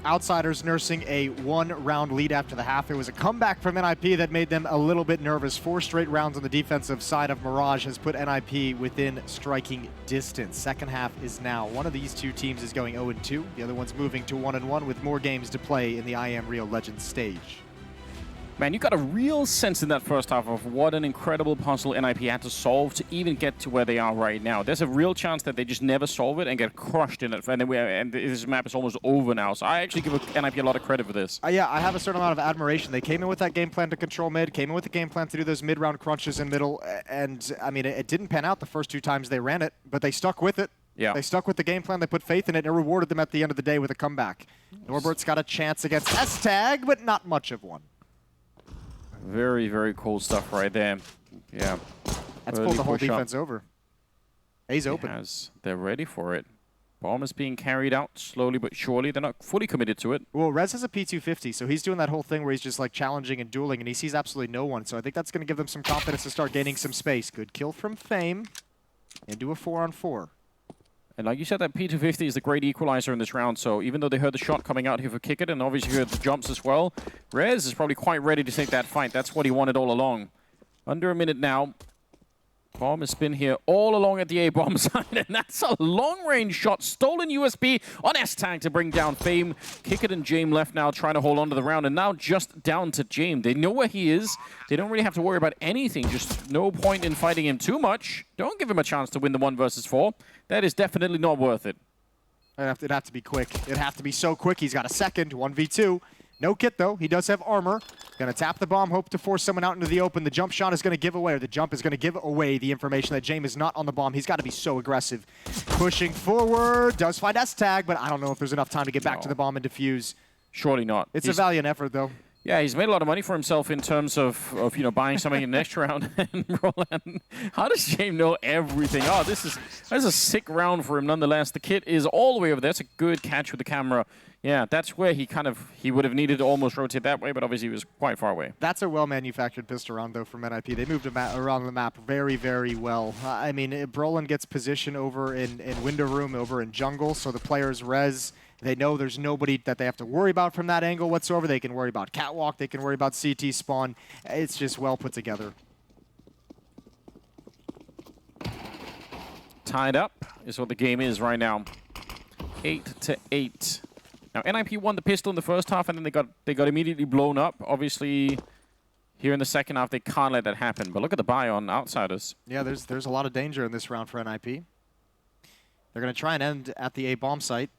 Outsiders nursing a 1-round lead after the half. It was a comeback from NIP that made them a little bit nervous. 4 straight rounds on the defensive side of Mirage has put NIP within striking distance. Second half is now. One of these two teams is going 0-2. The other one's moving to 1-1 with more games to play in the IEM Rio Legends stage. Man, you got a real sense in that first half of what an incredible puzzle NIP had to solve to even get to where they are right now. There's a real chance that they just never solve it and get crushed in it. And this map is almost over now. So I actually give NIP a lot of credit for this. Yeah, I have a certain amount of admiration. They came in with that game plan to control mid, came in with the game plan to do those mid-round crunches in middle. And, I mean, it didn't pan out the first 2 times they ran it, but they stuck with it. Yeah. They stuck with the game plan, they put faith in it, and it rewarded them at the end of the day with a comeback. Norbert's got a chance against S-Tag, but not much of one. Very, very cool stuff right there. Yeah. That's pulled the whole defense over. A's open. They're ready for it. Bomb is being carried out slowly but surely. They're not fully committed to it. Well, Rez has a P250, so he's doing that whole thing where he's just like challenging and dueling, and he sees absolutely no one. So I think that's going to give them some confidence to start gaining some space. Good kill from Fame into a 4-on-4. And like you said, that P250 is the great equalizer in this round, so even though they heard the shot coming out here for Kick It, and obviously heard the jumps as well, Rez is probably quite ready to take that fight. That's what he wanted all along. Under a minute now. Bomb has been here all along at the A-bomb side, and that's a long-range shot. Stolen USB on S-Tag to bring down Fame. Kick It and Jame left now trying to hold on to the round, and now just down to Jame. They know where he is. They don't really have to worry about anything. Just no point in fighting him too much. Don't give him a chance to win the 1 versus 4. That is definitely not worth it. It'd have to be quick. It'd have to be so quick. He's got a second, 1v2. No kit, though. He does have armor. Gonna tap the bomb, hope to force someone out into the open. The jump shot is gonna give away, or the jump is gonna give away the information that Jame is not on the bomb. He's gotta be so aggressive. Pushing forward, does find S-Tag, but I don't know if there's enough time to get back to the bomb and defuse. Surely not. It's a valiant effort, though. Yeah, he's made a lot of money for himself in terms of you know, buying something in the next round. And Roland, how does Jame know everything? Oh, that's a sick round for him nonetheless. The kit is all the way over there. That's a good catch with the camera. Yeah, that's where he would have needed to almost rotate that way, but obviously he was quite far away. That's a well-manufactured pistol round, though, from NIP. They moved around the map very, very well. I mean, Brolin gets position over in window room, over in jungle, so the players res. They know there's nobody that they have to worry about from that angle whatsoever. They can worry about catwalk. They can worry about CT spawn. It's just well put together. Tied up is what the game is right now. 8-8. Now, NIP won the pistol in the first half, and then they got immediately blown up. Obviously, here in the second half, they can't let that happen. But look at the buy on Outsiders. Yeah, there's a lot of danger in this round for NIP. They're going to try and end at the A-bomb site.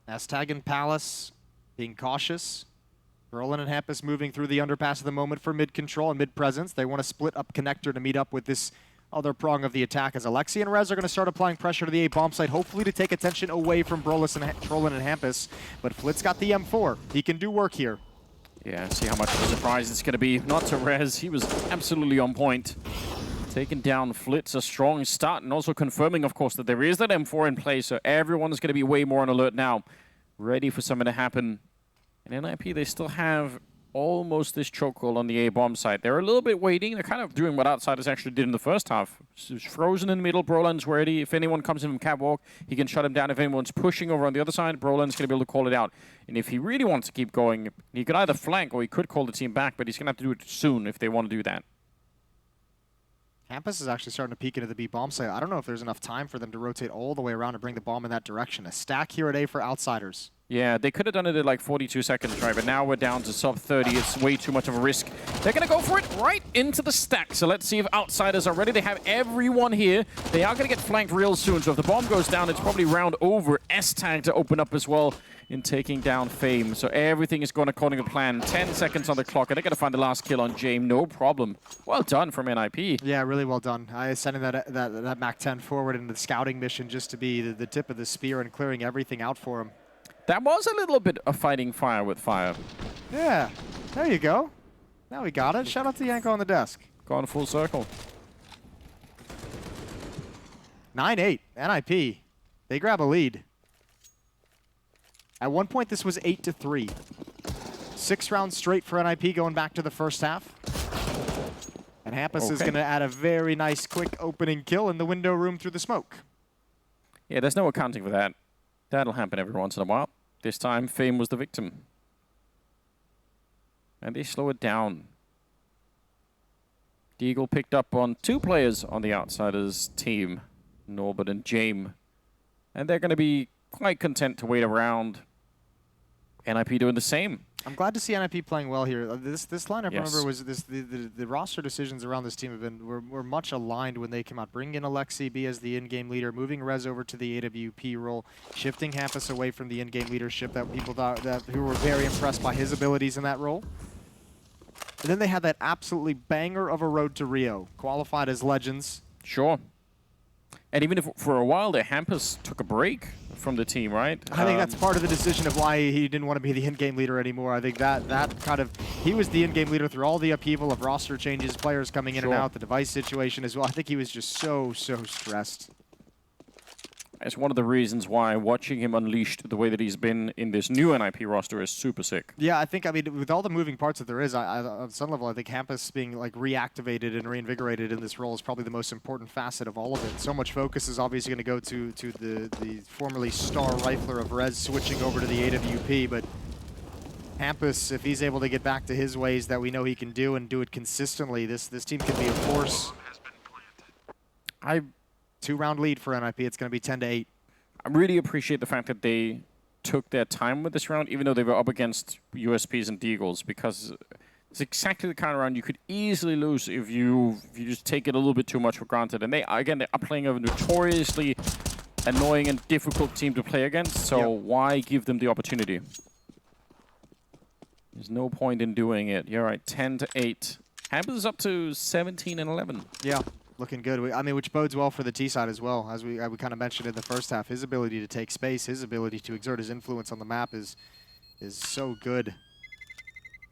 S-Tag and Palace being cautious. Brolin and Hampus moving through the underpass at the moment for mid-control and mid-presence. They want to split up connector to meet up with this other prong of the attack, as Alexi and Rez are going to start applying pressure to the A-bomb site, hopefully to take attention away from Brolin and Hampus. But Flit's got the M4. He can do work here. Yeah, see how much of a surprise it's going to be. Not to Rez. He was absolutely on point. Taking down Flit's a strong start, and also confirming, of course, that there is that M4 in play, so everyone's going to be way more on alert now. Ready for something to happen. And NIP, they still have almost this chokehold on the A-bomb side. They're a little bit waiting. They're kind of doing what Outsiders actually did in the first half. It's frozen in the middle. Brolin's ready. If anyone comes in from catwalk, he can shut him down. If anyone's pushing over on the other side, Brolin's going to be able to call it out. And if he really wants to keep going, he could either flank or he could call the team back, but he's going to have to do it soon if they want to do that. Hampus is actually starting to peek into the B-bomb site. I don't know if there's enough time for them to rotate all the way around and bring the bomb in that direction. A stack here at A for Outsiders. Yeah, they could have done it at like 42 seconds, right? But now we're down to sub 30. It's way too much of a risk. They're going to go for it right into the stack. So let's see if Outsiders are ready. They have everyone here. They are going to get flanked real soon. So if the bomb goes down, it's probably round over. S-Tag to open up as well in taking down Fame. So everything is going according to plan. 10 seconds on the clock, and they're going to find the last kill on Jame. No problem. Well done from NIP. Yeah, really well done. I sending that MAC-10 forward into the scouting mission just to be the tip of the spear and clearing everything out for him. That was a little bit of fighting fire with fire. Yeah, there you go. Now we got it. Shout out to Yanko on the desk. Gone full circle. 9-8, NIP. They grab a lead. At one point, this was 8-3. 6 rounds straight for NIP going back to the first half. And Hampus is going to add a very nice quick opening kill in the window room through the smoke. Yeah, there's no accounting for that. That'll happen every once in a while. This time, Fame was the victim. And they slow it down. Deagle picked up on 2 players on the Outsiders team, Norbert and James. And they're going to be quite content to wait around. NIP doing the same. I'm glad to see NIP playing well here. This lineup, Yes. remember, was the roster decisions around this team have been were much aligned when they came out. Bringing in Alexi B as the in-game leader, moving Rez over to the AWP role, shifting Hampus away from the in-game leadership that people thought who were very impressed by his abilities in that role. And then they had that absolutely banger of a road to Rio, qualified as legends. Sure. And even if for a while there, Hampus took a break from the team, right? I think that's part of the decision of why he didn't want to be the in-game leader anymore. I think that kind of, he was the in-game leader through all the upheaval of roster changes, players coming in and out, the device situation as well. I think he was just so stressed. It's one of the reasons why watching him unleashed the way that he's been in this new NIP roster is super sick. Yeah, I mean, with all the moving parts that there is, on some level, I think Hampus being like reactivated and reinvigorated in this role is probably the most important facet of all of it. So much focus is obviously going to go to the formerly star rifler of Rez switching over to the AWP, but Hampus, if he's able to get back to his ways that we know he can do and do it consistently, this team can be a force. I 2-round lead for NIP. It's going to be 10-8. I really appreciate the fact that they took their time with this round, even though they were up against USPs and Deagles, because it's exactly the kind of round you could easily lose if you just take it a little bit too much for granted. And they are playing a notoriously annoying and difficult team to play against, so why give them the opportunity? There's no point in doing it. You're right, 10-8. Hampus is up to 17 and 11. Yeah. Looking good. I mean, which bodes well for the T side as well, as we kind of mentioned in the first half. His ability to take space, his ability to exert his influence on the map is so good.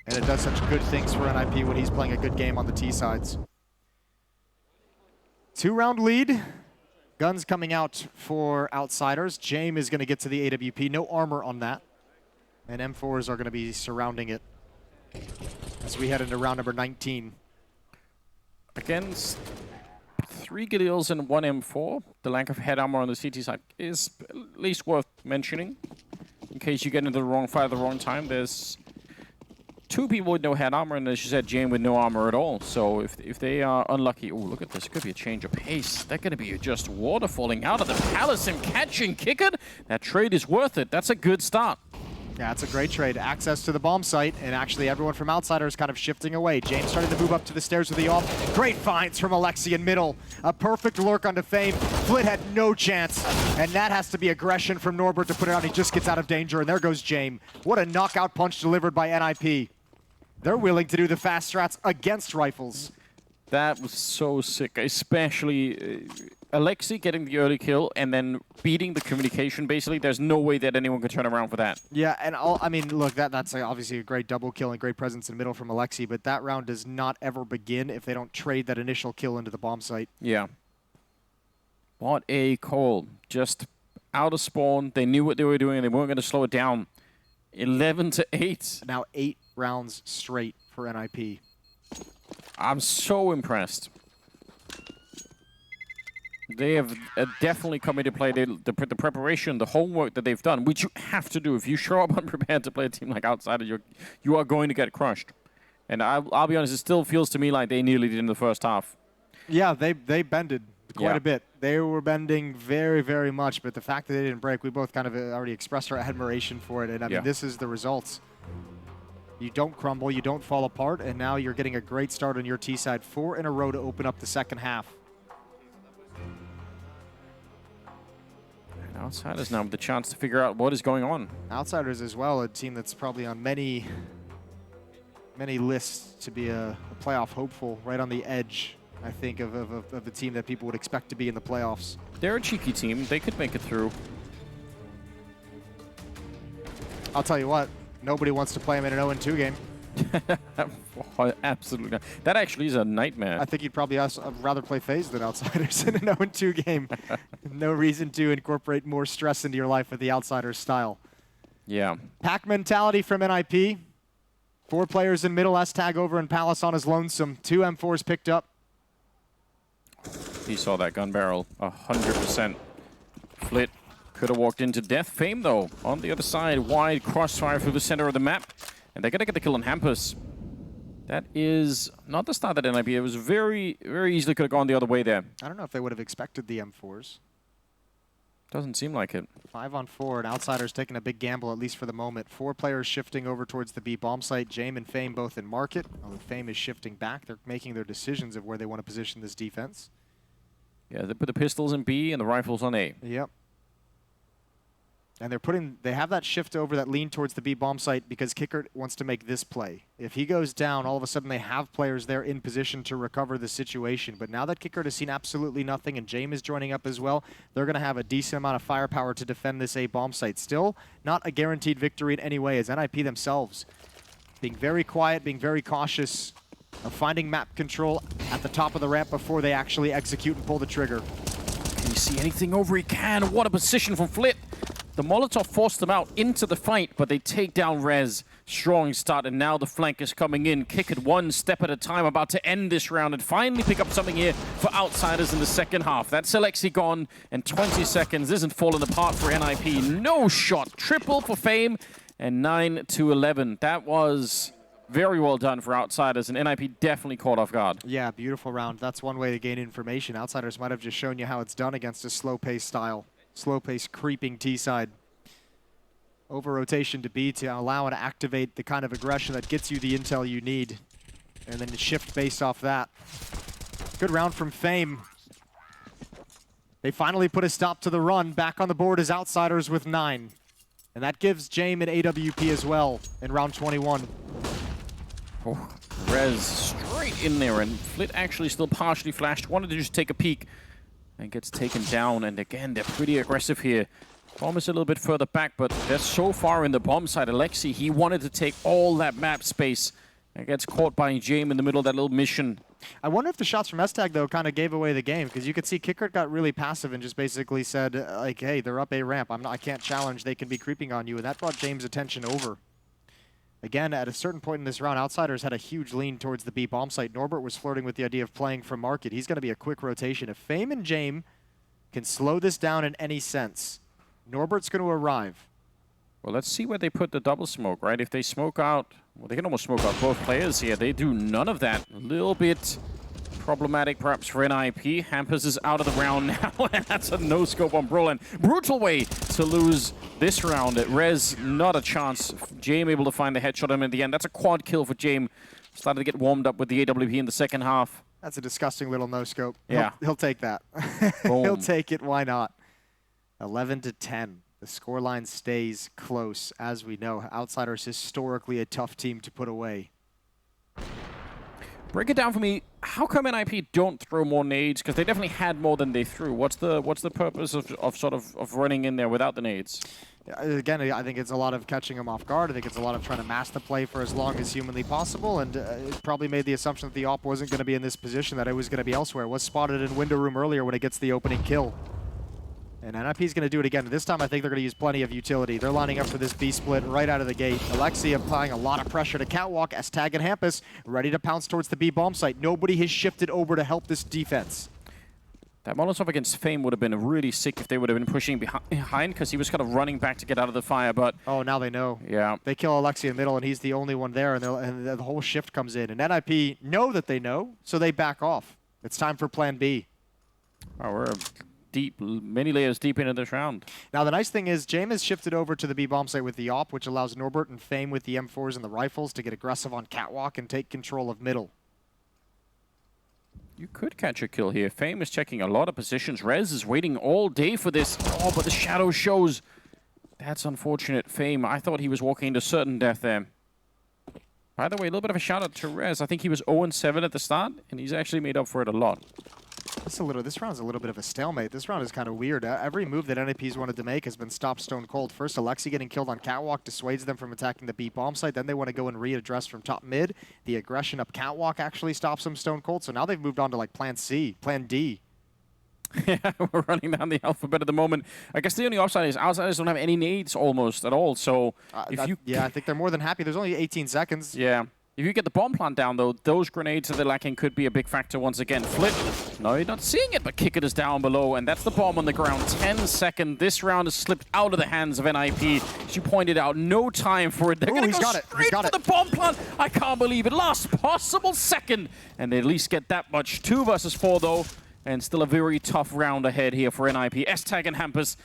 And it does such good things for NIP when he's playing a good game on the T sides. 2-round lead. Guns coming out for Outsiders. James is going to get to the AWP. No armor on that. And M4s are going to be surrounding it as we head into round number 19. Against 3 Galils and 1 M4, the lack of head armor on the CT side is at least worth mentioning. In case you get into the wrong fight at the wrong time, there's 2 people with no head armor, and as you said, James with no armor at all. So if they are unlucky, oh, look at this, it could be a change of pace. They're going to be just water falling out of the palace and catch and kick it. That trade is worth it. That's a good start. Yeah, it's a great trade. Access to the bomb site, and actually everyone from Outsiders kind of shifting away. James starting to move up to the stairs with the off. Great finds from Alexi in middle. A perfect lurk onto Fame. Flit had no chance, and that has to be aggression from Norbert to put it out. He just gets out of danger, and there goes James. What a knockout punch delivered by NIP. They're willing to do the fast strats against rifles. That was so sick, especially Alexi getting the early kill and then beating the communication, basically. There's no way that anyone could turn around for that. Yeah, and I mean, look, that's obviously a great double kill and great presence in the middle from Alexi, but that round does not ever begin if they don't trade that initial kill into the bomb site. Yeah. What a call. Just out of spawn. They knew what they were doing and they weren't going to slow it down. 11-8. Now 8 rounds straight for NIP. I'm so impressed. They have definitely come into play the preparation, the homework that they've done, which you have to do. If you show up unprepared to play a team like Outsider, you are going to get crushed. And I'll be honest, it still feels to me like they nearly did in the first half. Yeah, they bended quite a bit. They were bending very, very much, but the fact that they didn't break, we both kind of already expressed our admiration for it. And I mean, this is the results. You don't crumble, you don't fall apart, and now you're getting a great start on your T side. 4 in a row to open up the second half. And Outsiders now with the chance to figure out what is going on. Outsiders as well, a team that's probably on many lists to be a playoff hopeful, right on the edge, I think, of the team that people would expect to be in the playoffs. They're a cheeky team. They could make it through. I'll tell you what, nobody wants to play them in an 0-2 game. Absolutely not. That actually is a nightmare. I think you'd probably rather play Faze than Outsiders in an 0-2 game. No reason to incorporate more stress into your life with the Outsiders style. Yeah. Pack mentality from NIP. 4 players in middle, S-Tag over, and Palace on his lonesome. 2 M4s picked up. He saw that gun barrel 100%. Flit Could have walked into death. Fame, though, on the other side. Wide crossfire through the center of the map. And they're going to get the kill on Hampus. That is not the start that NIP. It was very, very easily could have gone the other way there. I don't know if they would have expected the M4s. Doesn't seem like it. 5 on 4, and Outsiders taking a big gamble, at least for the moment. 4 players shifting over towards the B bomb site. Jame and Fame both in market. Although Fame is shifting back. They're making their decisions of where they want to position this defense. Yeah, they put the pistols in B and the rifles on A. Yep. And they have that shift over, that lean towards the B bomb site because Kickert wants to make this play. If he goes down, all of a sudden they have players there in position to recover the situation. But now that Kickert has seen absolutely nothing and Jame is joining up as well, they're going to have a decent amount of firepower to defend this A bomb site. Still, not a guaranteed victory in any way, as NIP themselves being very quiet, being very cautious of finding map control at the top of the ramp before they actually execute and pull the trigger. Can you see anything over? He can. What a position from Flit. The Molotov forced them out into the fight, but they take down Rez. Strong start, and now the flank is coming in. Kick it one step at a time, about to end this round and finally pick up something here for Outsiders in the second half. That's Alexi gone, and 20 seconds isn't falling apart for NIP. No shot. Triple for Fame, and 9-11. That was very well done for Outsiders, and NIP definitely caught off guard. Yeah, beautiful round. That's one way to gain information. Outsiders might have just shown you how it's done against a slow-paced style. Slow-paced, creeping T-side. Over-rotation to B to allow and activate the kind of aggression that gets you the intel you need. And then shift based off that. Good round from Fame. They finally put a stop to the run. Back on the board is Outsiders with 9. And that gives Jame an AWP as well in round 21. Oh, Rez straight in there, and Flit actually still partially flashed. Wanted to just take a peek. And gets taken down, and again, they're pretty aggressive here. Bomb is a little bit further back, but they're so far in the bomb side. Alexi, he wanted to take all that map space and gets caught by Jame in the middle of that little mission. I wonder if the shots from S-Tag, though, kind of gave away the game, because you could see Kickert got really passive and just basically said, like, hey, they're up A ramp. I can't challenge. They can be creeping on you, and that brought James' attention over. Again, at a certain point in this round, Outsiders had a huge lean towards the B bomb site. Norbert was flirting with the idea of playing from market. He's going to be a quick rotation. If Fame and Jame can slow this down in any sense, Norbert's going to arrive. Well, let's see where they put the double smoke, right? If they smoke out, well, they can almost smoke out both players here. They do none of that. A little bit problematic, perhaps, for NIP. Hampus is out of the round now, and that's a no-scope on Brolin. Brutal way to lose this round. Rez, not a chance. Jame able to find the headshot on him at the end. That's a quad kill for Jame. Started to get warmed up with the AWP in the second half. That's a disgusting little no-scope. Yeah. He'll take that. He'll take it. Why not? 11-10. The scoreline stays close, as we know. Outsiders historically a tough team to put away. Break it down for me. How come NIP don't throw more nades? Because they definitely had more than they threw. What's the purpose of running in there without the nades? Again, I think it's a lot of catching them off guard. I think it's a lot of trying to mask the play for as long as humanly possible. And it probably made the assumption that the op wasn't going to be in this position, that it was going to be elsewhere. It was spotted in window room earlier when it gets the opening kill. And NIP is going to do it again. This time, I think they're going to use plenty of utility. They're lining up for this B split right out of the gate. Alexi applying a lot of pressure to Catwalk. S-Tag and Hampus ready to pounce towards the B bomb site. Nobody has shifted over to help this defense. That Molotov against Fame would have been really sick if they would have been pushing behind, because he was kind of running back to get out of the fire, but... Oh, now they know. Yeah. They kill Alexi in the middle, and he's the only one there, and the whole shift comes in. And NIP know that they know, so they back off. It's time for plan B. Oh, we're deep, many layers deep into this round. Now, the nice thing is, Jame has shifted over to the B bomb site with the op, which allows Norbert and Fame with the M4s and the rifles to get aggressive on Catwalk and take control of middle. You could catch a kill here. Fame is checking a lot of positions. Rez is waiting all day for this. Oh, but the shadow shows. That's unfortunate. Fame, I thought he was walking into certain death there. By the way, a little bit of a shout out to Rez. I think he was 0-7 at the start, and he's actually made up for it a lot. This round's a little bit of a stalemate. This round is kind of weird. Every move that NIP's wanted to make has been stopped stone cold. First, Alexi getting killed on Catwalk dissuades them from attacking the B bomb site. Then they want to go and readdress from top mid. The aggression up Catwalk actually stops them stone cold. So now they've moved on to like plan C, plan D. Yeah, we're running down the alphabet at the moment. I guess the only upside is Outsiders don't have any nades almost at all. So yeah, I think they're more than happy. There's only 18 seconds. Yeah. If you get the bomb plant down, though, those grenades that they're lacking could be a big factor once again. Flip. No, you're not seeing it, but Kickert is down below, and that's the bomb on the ground. 10 seconds. This round has slipped out of the hands of NIP. As you pointed out, no time for it. They're going to go straight for the bomb plant. I can't believe it. Last possible second. And they at least get that much. 2 versus 4, though, and still a very tough round ahead here for NIP. S-Tag and Hampus.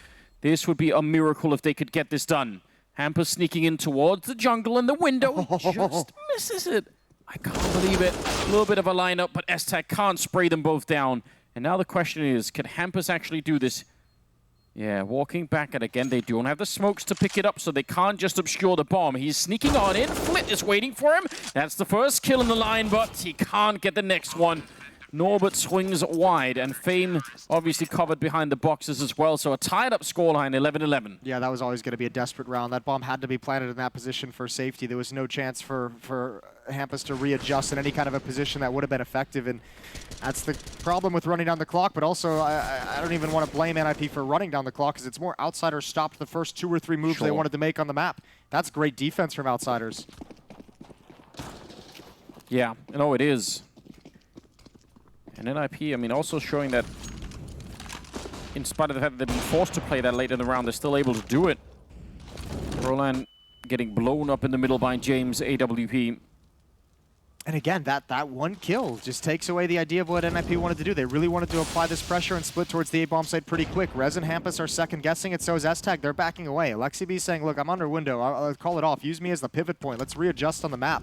This would be a miracle if they could get this done. Hampus sneaking in towards the jungle in the window. Just misses it. I can't believe it. A little bit of a lineup, but S-Tag can't spray them both down. And now the question is, can Hampus actually do this? Yeah, walking back, and again, they don't have the smokes to pick it up, so they can't just obscure the bomb. He's sneaking on in. Flit is waiting for him. That's the first kill in the line, but he can't get the next one. Norbert swings wide, and Fame obviously covered behind the boxes as well, so a tied-up scoreline, 11-11. Yeah, that was always going to be a desperate round. That bomb had to be planted in that position for safety. There was no chance for Hampus to readjust in any kind of a position that would have been effective, and that's the problem with running down the clock, but also I don't even want to blame NIP for running down the clock, because it's more Outsiders stopped the first 2 or 3 moves they wanted to make on the map. That's great defense from Outsiders. Yeah, no, it is. And NIP, I mean, also showing that in spite of the fact that they've been forced to play that late in the round, they're still able to do it. Roland getting blown up in the middle by James, AWP. And again, that one kill just takes away the idea of what NIP wanted to do. They really wanted to apply this pressure and split towards the A-bomb site pretty quick. Rez and Hampus are second-guessing it, so is S-Tag. They're backing away. Alexi B saying, look, I'm under window. I'll call it off. Use me as the pivot point. Let's readjust on the map.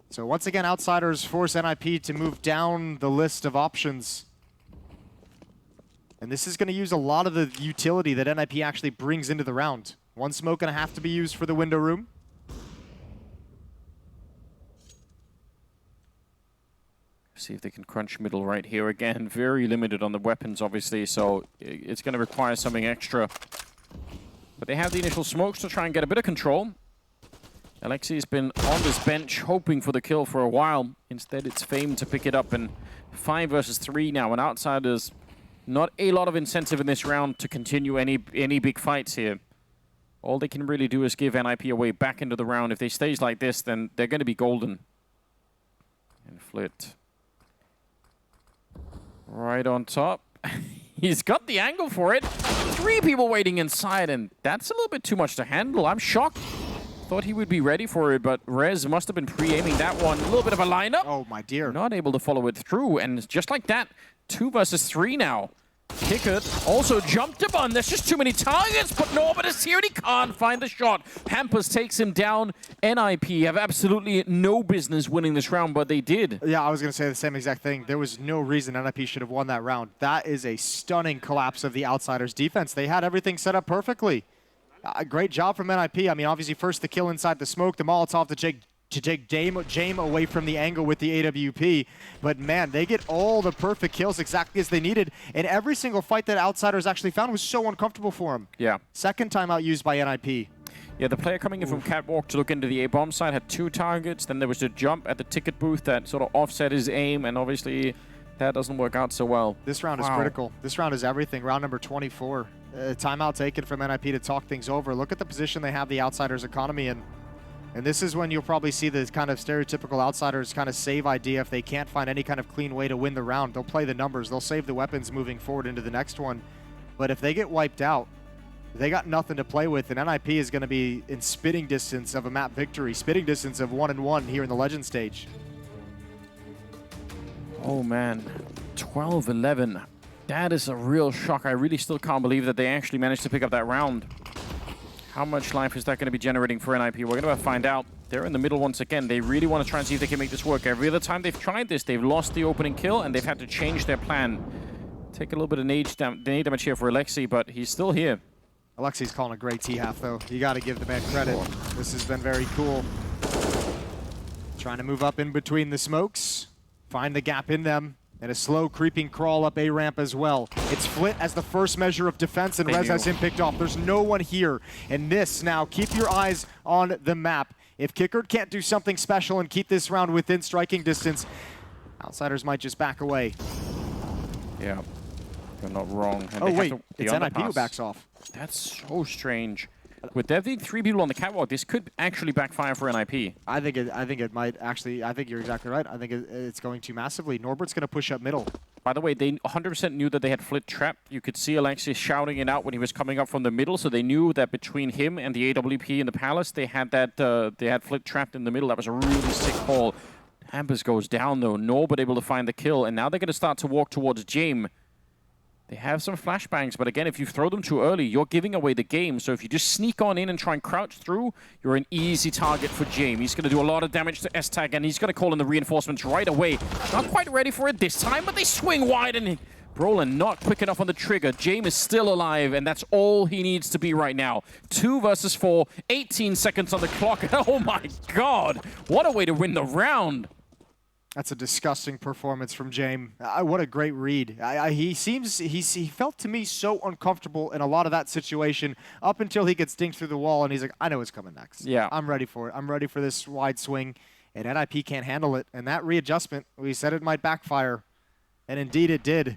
So once again, Outsiders force NIP to move down the list of options. And this is going to use a lot of the utility that NIP actually brings into the round. One smoke going to have to be used for the window room. See if they can crunch middle right here again. Very limited on the weapons, obviously, so it's going to require something extra. But they have the initial smokes to try and get a bit of control. Alexi's been on this bench hoping for the kill for a while. Instead, it's Fame to pick it up, and 5 versus 3 now. And Outsiders, not a lot of incentive in this round to continue any big fights here. All they can really do is give NIP a way back into the round. If they stays like this, then they're going to be golden. And Flit right on top. He's got the angle for it. 3 people waiting inside, and that's a little bit too much to handle. I'm shocked. Thought he would be ready for it, but Rez must have been pre-aiming that one. A little bit of a lineup. Oh, my dear. Not able to follow it through, and just like that, 2 versus 3 now. Kickert also jumped up on. There's just too many targets, but Norbert is here and he can't find the shot. Hampus takes him down. NIP have absolutely no business winning this round, but they did. Yeah, I was going to say the same exact thing. There was no reason NIP should have won that round. That is a stunning collapse of the Outsiders' defense. They had everything set up perfectly. Great job from NIP. I mean, obviously, first the kill inside the smoke, the Molotov to take Jame away from the angle with the AWP. But man, they get all the perfect kills exactly as they needed. And every single fight that Outsiders actually found was so uncomfortable for them. Yeah. Second time out used by NIP. Yeah, the player coming in from Catwalk to look into the A-bomb side had 2 targets. Then there was a jump at the ticket booth that sort of offset his aim, and obviously that doesn't work out so well. This round is critical. This round is everything. Round number 24. Timeout taken from NIP to talk things over. Look at the position they have the Outsiders economy in. And this is when you'll probably see the kind of stereotypical Outsiders kind of save idea. If they can't find any kind of clean way to win the round, they'll play the numbers. They'll save the weapons moving forward into the next one. But if they get wiped out, they got nothing to play with, and NIP is going to be in spitting distance of a map victory, spitting distance of 1-1 here in the Legend stage. Oh man, 12-11. That is a real shock. I really still can't believe that they actually managed to pick up that round. How much life is that going to be generating for NIP? We're going to find out. They're in the middle once again. They really want to try and see if they can make this work. Every other time they've tried this, they've lost the opening kill, and they've had to change their plan. Take a little bit of nade damage here for Alexi, but he's still here. Alexi's calling a great T-half, though. You got to give the man credit. This has been very cool. Trying to move up in between the smokes, find the gap in them, and a slow creeping crawl up A-ramp as well. It's Flit as the first measure of defense, and Rez has him picked off. There's no one here. And this now, keep your eyes on the map. If Kickert can't do something special and keep this round within striking distance, Outsiders might just back away. Yeah, you're not wrong. And oh wait, it's NIP who backs off. That's so strange. With there being 3 people on the catwalk, this could actually backfire for NIP. I think it might actually. I think you're exactly right. I think it's going to massively. Norbert's going to push up middle. By the way, they 100% knew that they had Flit trapped. You could see Alexis shouting it out when he was coming up from the middle, so they knew that between him and the AWP in the Palace, they had that they had Flit trapped in the middle. That was a really sick call. Hampus goes down though. Norbert able to find the kill, and now they're going to start to walk towards Jame. They have some flashbangs, but again, if you throw them too early, you're giving away the game. So if you just sneak on in and try and crouch through, you're an easy target for Jame. He's going to do a lot of damage to S-Tag, and he's going to call in the reinforcements right away. Not quite ready for it this time, but they swing wide, and Brolin not quick enough on the trigger. Jame is still alive, and that's all he needs to be right now. 2 versus 4, 18 seconds on the clock. Oh my god, what a way to win the round. That's a disgusting performance from Jame. What a great read. He felt to me so uncomfortable in a lot of that situation up until he gets dinked through the wall, and he's like, I know what's coming next. Yeah. I'm ready for it. I'm ready for this wide swing, and NIP can't handle it. And that readjustment, we said it might backfire, and indeed it did.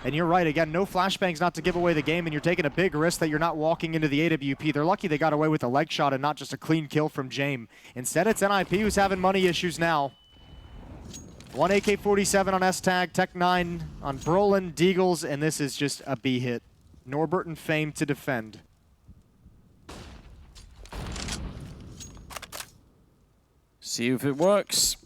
And you're right, again, no flashbangs not to give away the game, and you're taking a big risk that you're not walking into the AWP. They're lucky they got away with a leg shot and not just a clean kill from Jame. Instead, it's NIP who's having money issues now. 1 AK-47 on S-Tag, Tech 9 on Brolin, Deagles, and this is just a B hit. Norbert and Fame to defend. See if it works.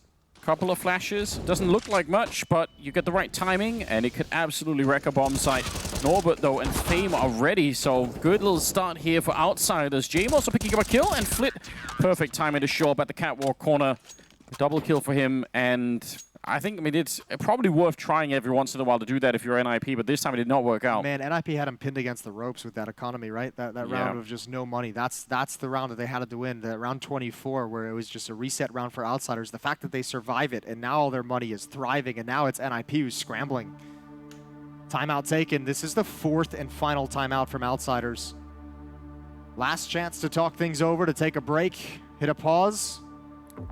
Couple of flashes. Doesn't look like much, but you get the right timing, and it could absolutely wreck a bomb site. Norbert, though, and Fame are ready, so good little start here for Outsiders. Jame also picking up a kill, and Flit. Perfect timing to show up at the catwalk corner. Double kill for him, and I mean, it's probably worth trying every once in a while to do that if you're NIP, but this time it did not work out. Man, NIP had him pinned against the ropes with that economy, right? That round of just no money. That's the round that they had to win, the round 24, where it was just a reset round for Outsiders. The fact that they survive it, and now all their money is thriving, and now it's NIP who's scrambling. Timeout taken. This is the 4th and final timeout from Outsiders. Last chance to talk things over, to take a break, hit a pause.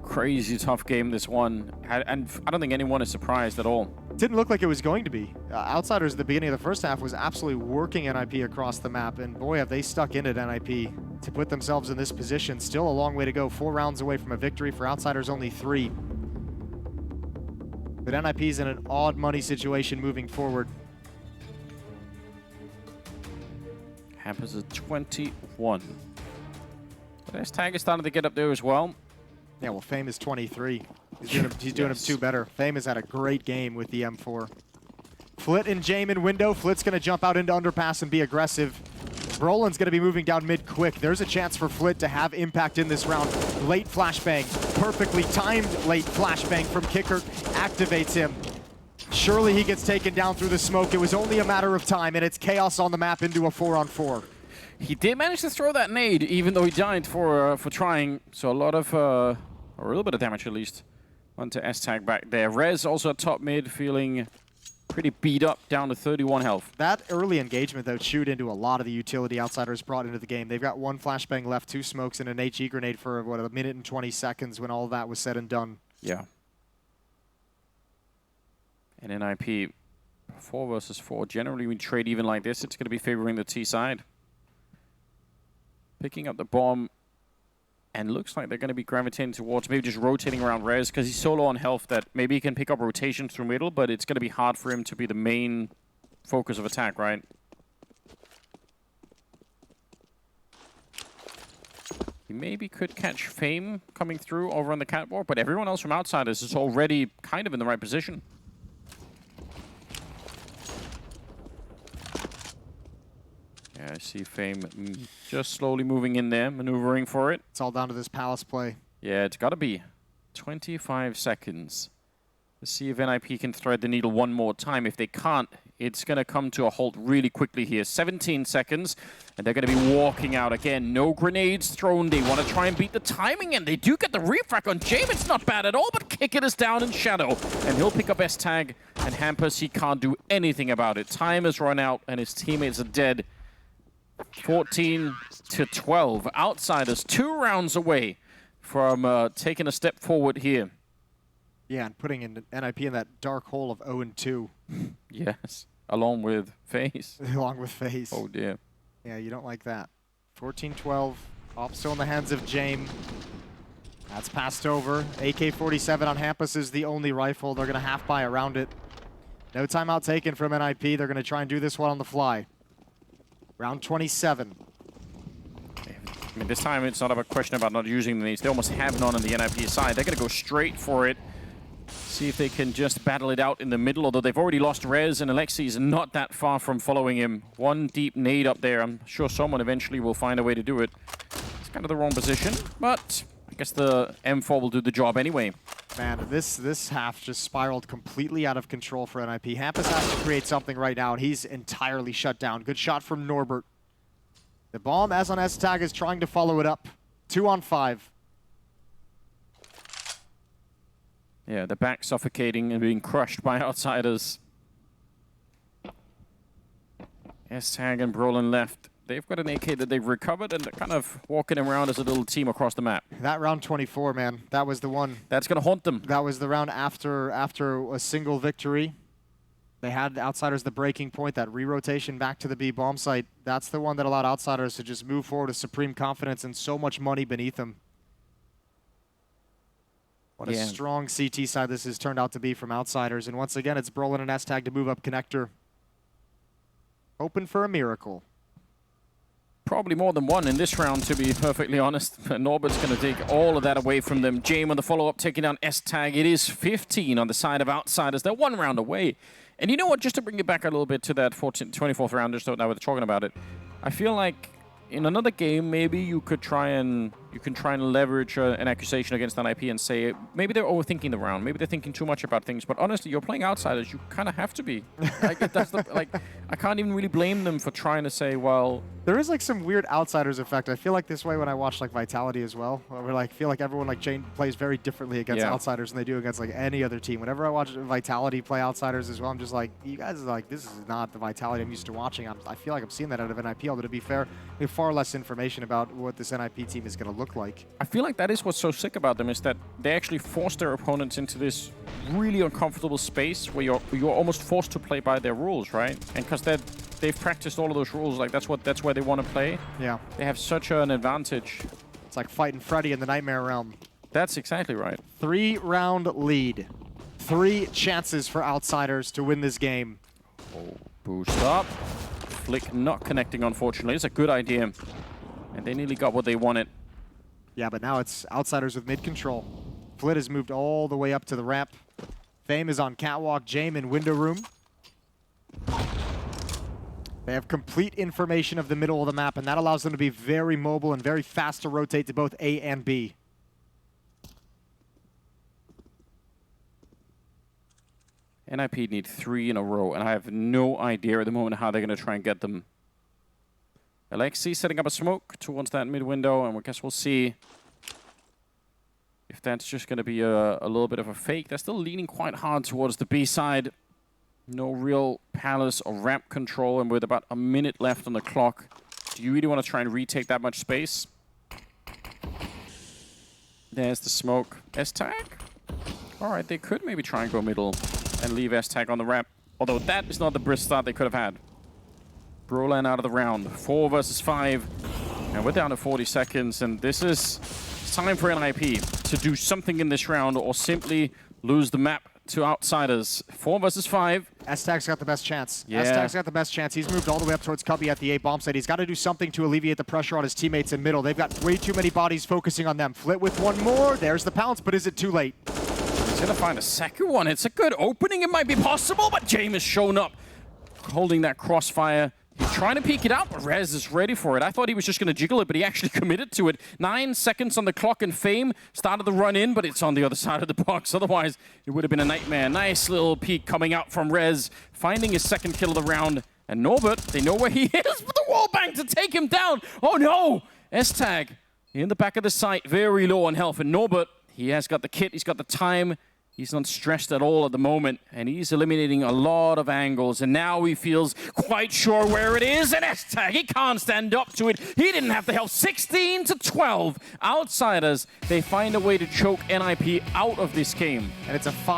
Crazy tough game, this one. And I don't think anyone is surprised at all. Didn't look like it was going to be. Outsiders at the beginning of the first half was absolutely working NIP across the map, and boy, have they stuck in at NIP to put themselves in this position. Still a long way to go. 4 rounds away from a victory. For Outsiders, only 3. But NIP's in an odd money situation moving forward. Hampers at 21. But S-Tag is starting to get up there as well. Yeah, well, Fame is 23. He's doing him 2 better. Fame has had a great game with the M4. Flit and Jame in window. Flit's going to jump out into underpass and be aggressive. Brolin's going to be moving down mid quick. There's a chance for Flit to have impact in this round. Late flashbang. Perfectly timed late flashbang from Kicker. Activates him. Surely he gets taken down through the smoke. It was only a matter of time, and it's chaos on the map into a 4-on-4. He did manage to throw that nade, even though he died for trying. So a lot of, a little bit of damage at least, onto S-Tag back there. Rez also at top mid, feeling pretty beat up, down to 31 health. That early engagement, though, chewed into a lot of the utility Outsiders brought into the game. They've got 1 flashbang left, 2 smokes, and an HE grenade for, what, 1 minute and 20 seconds when all of that was said and done. Yeah. And NIP, 4 versus 4. Generally, we trade even like this, it's going to be favoring the T side. Picking up the bomb, and looks like they're going to be gravitating towards maybe just rotating around Rez, because he's so low on health that maybe he can pick up rotation through middle, but it's going to be hard for him to be the main focus of attack, right? He maybe could catch Fame coming through over on the catwalk, but everyone else from Outsiders is already kind of in the right position. Yeah, I see Fame just slowly moving in there, maneuvering for it. It's all down to this Palace play. Yeah, it's got to be 25 seconds. Let's see if NIP can thread the needle one more time. If they can't, it's going to come to a halt really quickly here. 17 seconds, and they're going to be walking out again. No grenades thrown. They want to try and beat the timing, and they do get the refrac on Jame. It's not bad at all, but Kick-It is down in shadow, and he'll pick up S-Tag, and Hampus, he can't do anything about it. Time has run out, and his teammates are dead. 14 to 12. Outsiders 2 rounds away from taking a step forward here. Yeah, and putting in NIP in that dark hole of 0-2. Yes, along with Faze. Along with Faze. Oh dear. Yeah, you don't like that. 14-12. Off still in the hands of Jame. That's passed over. AK-47 on Hampus is the only rifle. They're going to half buy around it. No timeout taken from NIP. They're going to try and do this one on the fly. Round 27. I mean, this time it's not a question about not using the nades. They almost have none on the NIP side. They're going to go straight for it. See if they can just battle it out in the middle, although they've already lost Rez, and Alexi is not that far from following him. One deep nade up there. I'm sure someone eventually will find a way to do it. It's kind of the wrong position, but I guess the M4 will do the job anyway. Man, this half just spiraled completely out of control for NIP. Hampus has to create something right now, and he's entirely shut down. Good shot from Norbert. The bomb, as on S-Tag, is trying to follow it up. 2 on 5. Yeah, the back suffocating and being crushed by outsiders. S-Tag and Brolin left. They've got an AK that they've recovered, and they're kind of walking around as a little team across the map. That round 24, man, that was the one. That's going to haunt them. That was the round after a single victory. They had outsiders the breaking point, that re-rotation back to the B bomb site. That's the one that allowed outsiders to just move forward with supreme confidence and so much money beneath them. What a strong CT side this has turned out to be from outsiders. And once again, it's Brolin and S-Tag to move up connector. Hoping for a miracle. Probably more than one in this round, to be perfectly honest. Norbert's going to take all of that away from them. Jame on the follow-up, taking down S-Tag. It is 15 on the side of outsiders. They're 1 round away. And you know what? Just to bring it back a little bit to that 24th round, just so now we're talking about it, I feel like in another game, maybe you can try and leverage an accusation against NIP and say maybe they're overthinking the round, maybe they're thinking too much about things. But honestly, you're playing outsiders. You kind of have to be. I can't even really blame them for trying to say, well, there is like some weird outsiders effect. I feel like this way when I watch like Vitality as well. Where like feel like everyone like Jane plays very differently against outsiders than they do against like any other team. Whenever I watch Vitality play outsiders as well, I'm just like, you guys are like, this is not the Vitality I'm used to watching. I feel like I'm seeing that out of NIP. Although to be fair, we have far less information about what this NIP team is going to look like. I feel like that is what's so sick about them, is that they actually force their opponents into this really uncomfortable space where you're almost forced to play by their rules, right? And because they've practiced all of those rules, like that's where they want to play. Yeah. They have such an advantage. It's like fighting Freddy in the Nightmare Realm. That's exactly right. 3-round lead. 3 chances for outsiders to win this game. Oh, boost up. Flick not connecting, unfortunately. It's a good idea. And they nearly got what they wanted. Yeah, but now it's outsiders with mid-control. Flit has moved all the way up to the ramp. Fame is on catwalk, Jame in window room. They have complete information of the middle of the map, and that allows them to be very mobile and very fast to rotate to both A and B. NIP need 3 in a row, and I have no idea at the moment how they're going to try and get them. Alexi setting up a smoke towards that mid window, and I guess we'll see if that's just going to be a little bit of a fake. They're still leaning quite hard towards the B side. No real palace or ramp control, and with about a minute left on the clock, do you really want to try and retake that much space? There's the smoke. S-Tag? All right, they could maybe try and go middle and leave S-Tag on the ramp, although that is not the brisk start they could have had. Brolin out of the round. 4 versus 5. And we're down to 40 seconds. And this is time for NIP to do something in this round or simply lose the map to outsiders. 4 versus 5. S-Tag's got the best chance. Yeah. S-Tag's got the best chance. He's moved all the way up towards Cubby at the A bomb site. He's got to do something to alleviate the pressure on his teammates in middle. They've got way too many bodies focusing on them. Flit with one more. There's the pounce, but is it too late? He's going to find a second one. It's a good opening. It might be possible, but James has shown up holding that crossfire. He's trying to peek it out, but Rez is ready for it. I thought he was just going to jiggle it, but he actually committed to it. 9 seconds on the clock, and Fame started the run in, but it's on the other side of the box. Otherwise, it would have been a nightmare. Nice little peek coming out from Rez, finding his second kill of the round. And Norbert, they know where he is, but the wall bang to take him down. Oh no! S-Tag in the back of the site, very low on health. And Norbert, he has got the kit, he's got the time. He's not stressed at all at the moment, and he's eliminating a lot of angles, and now he feels quite sure where it is, and S-Tag, he can't stand up to it. He didn't have the help. 16-12. Outsiders, they find a way to choke NIP out of this game. And it's a 5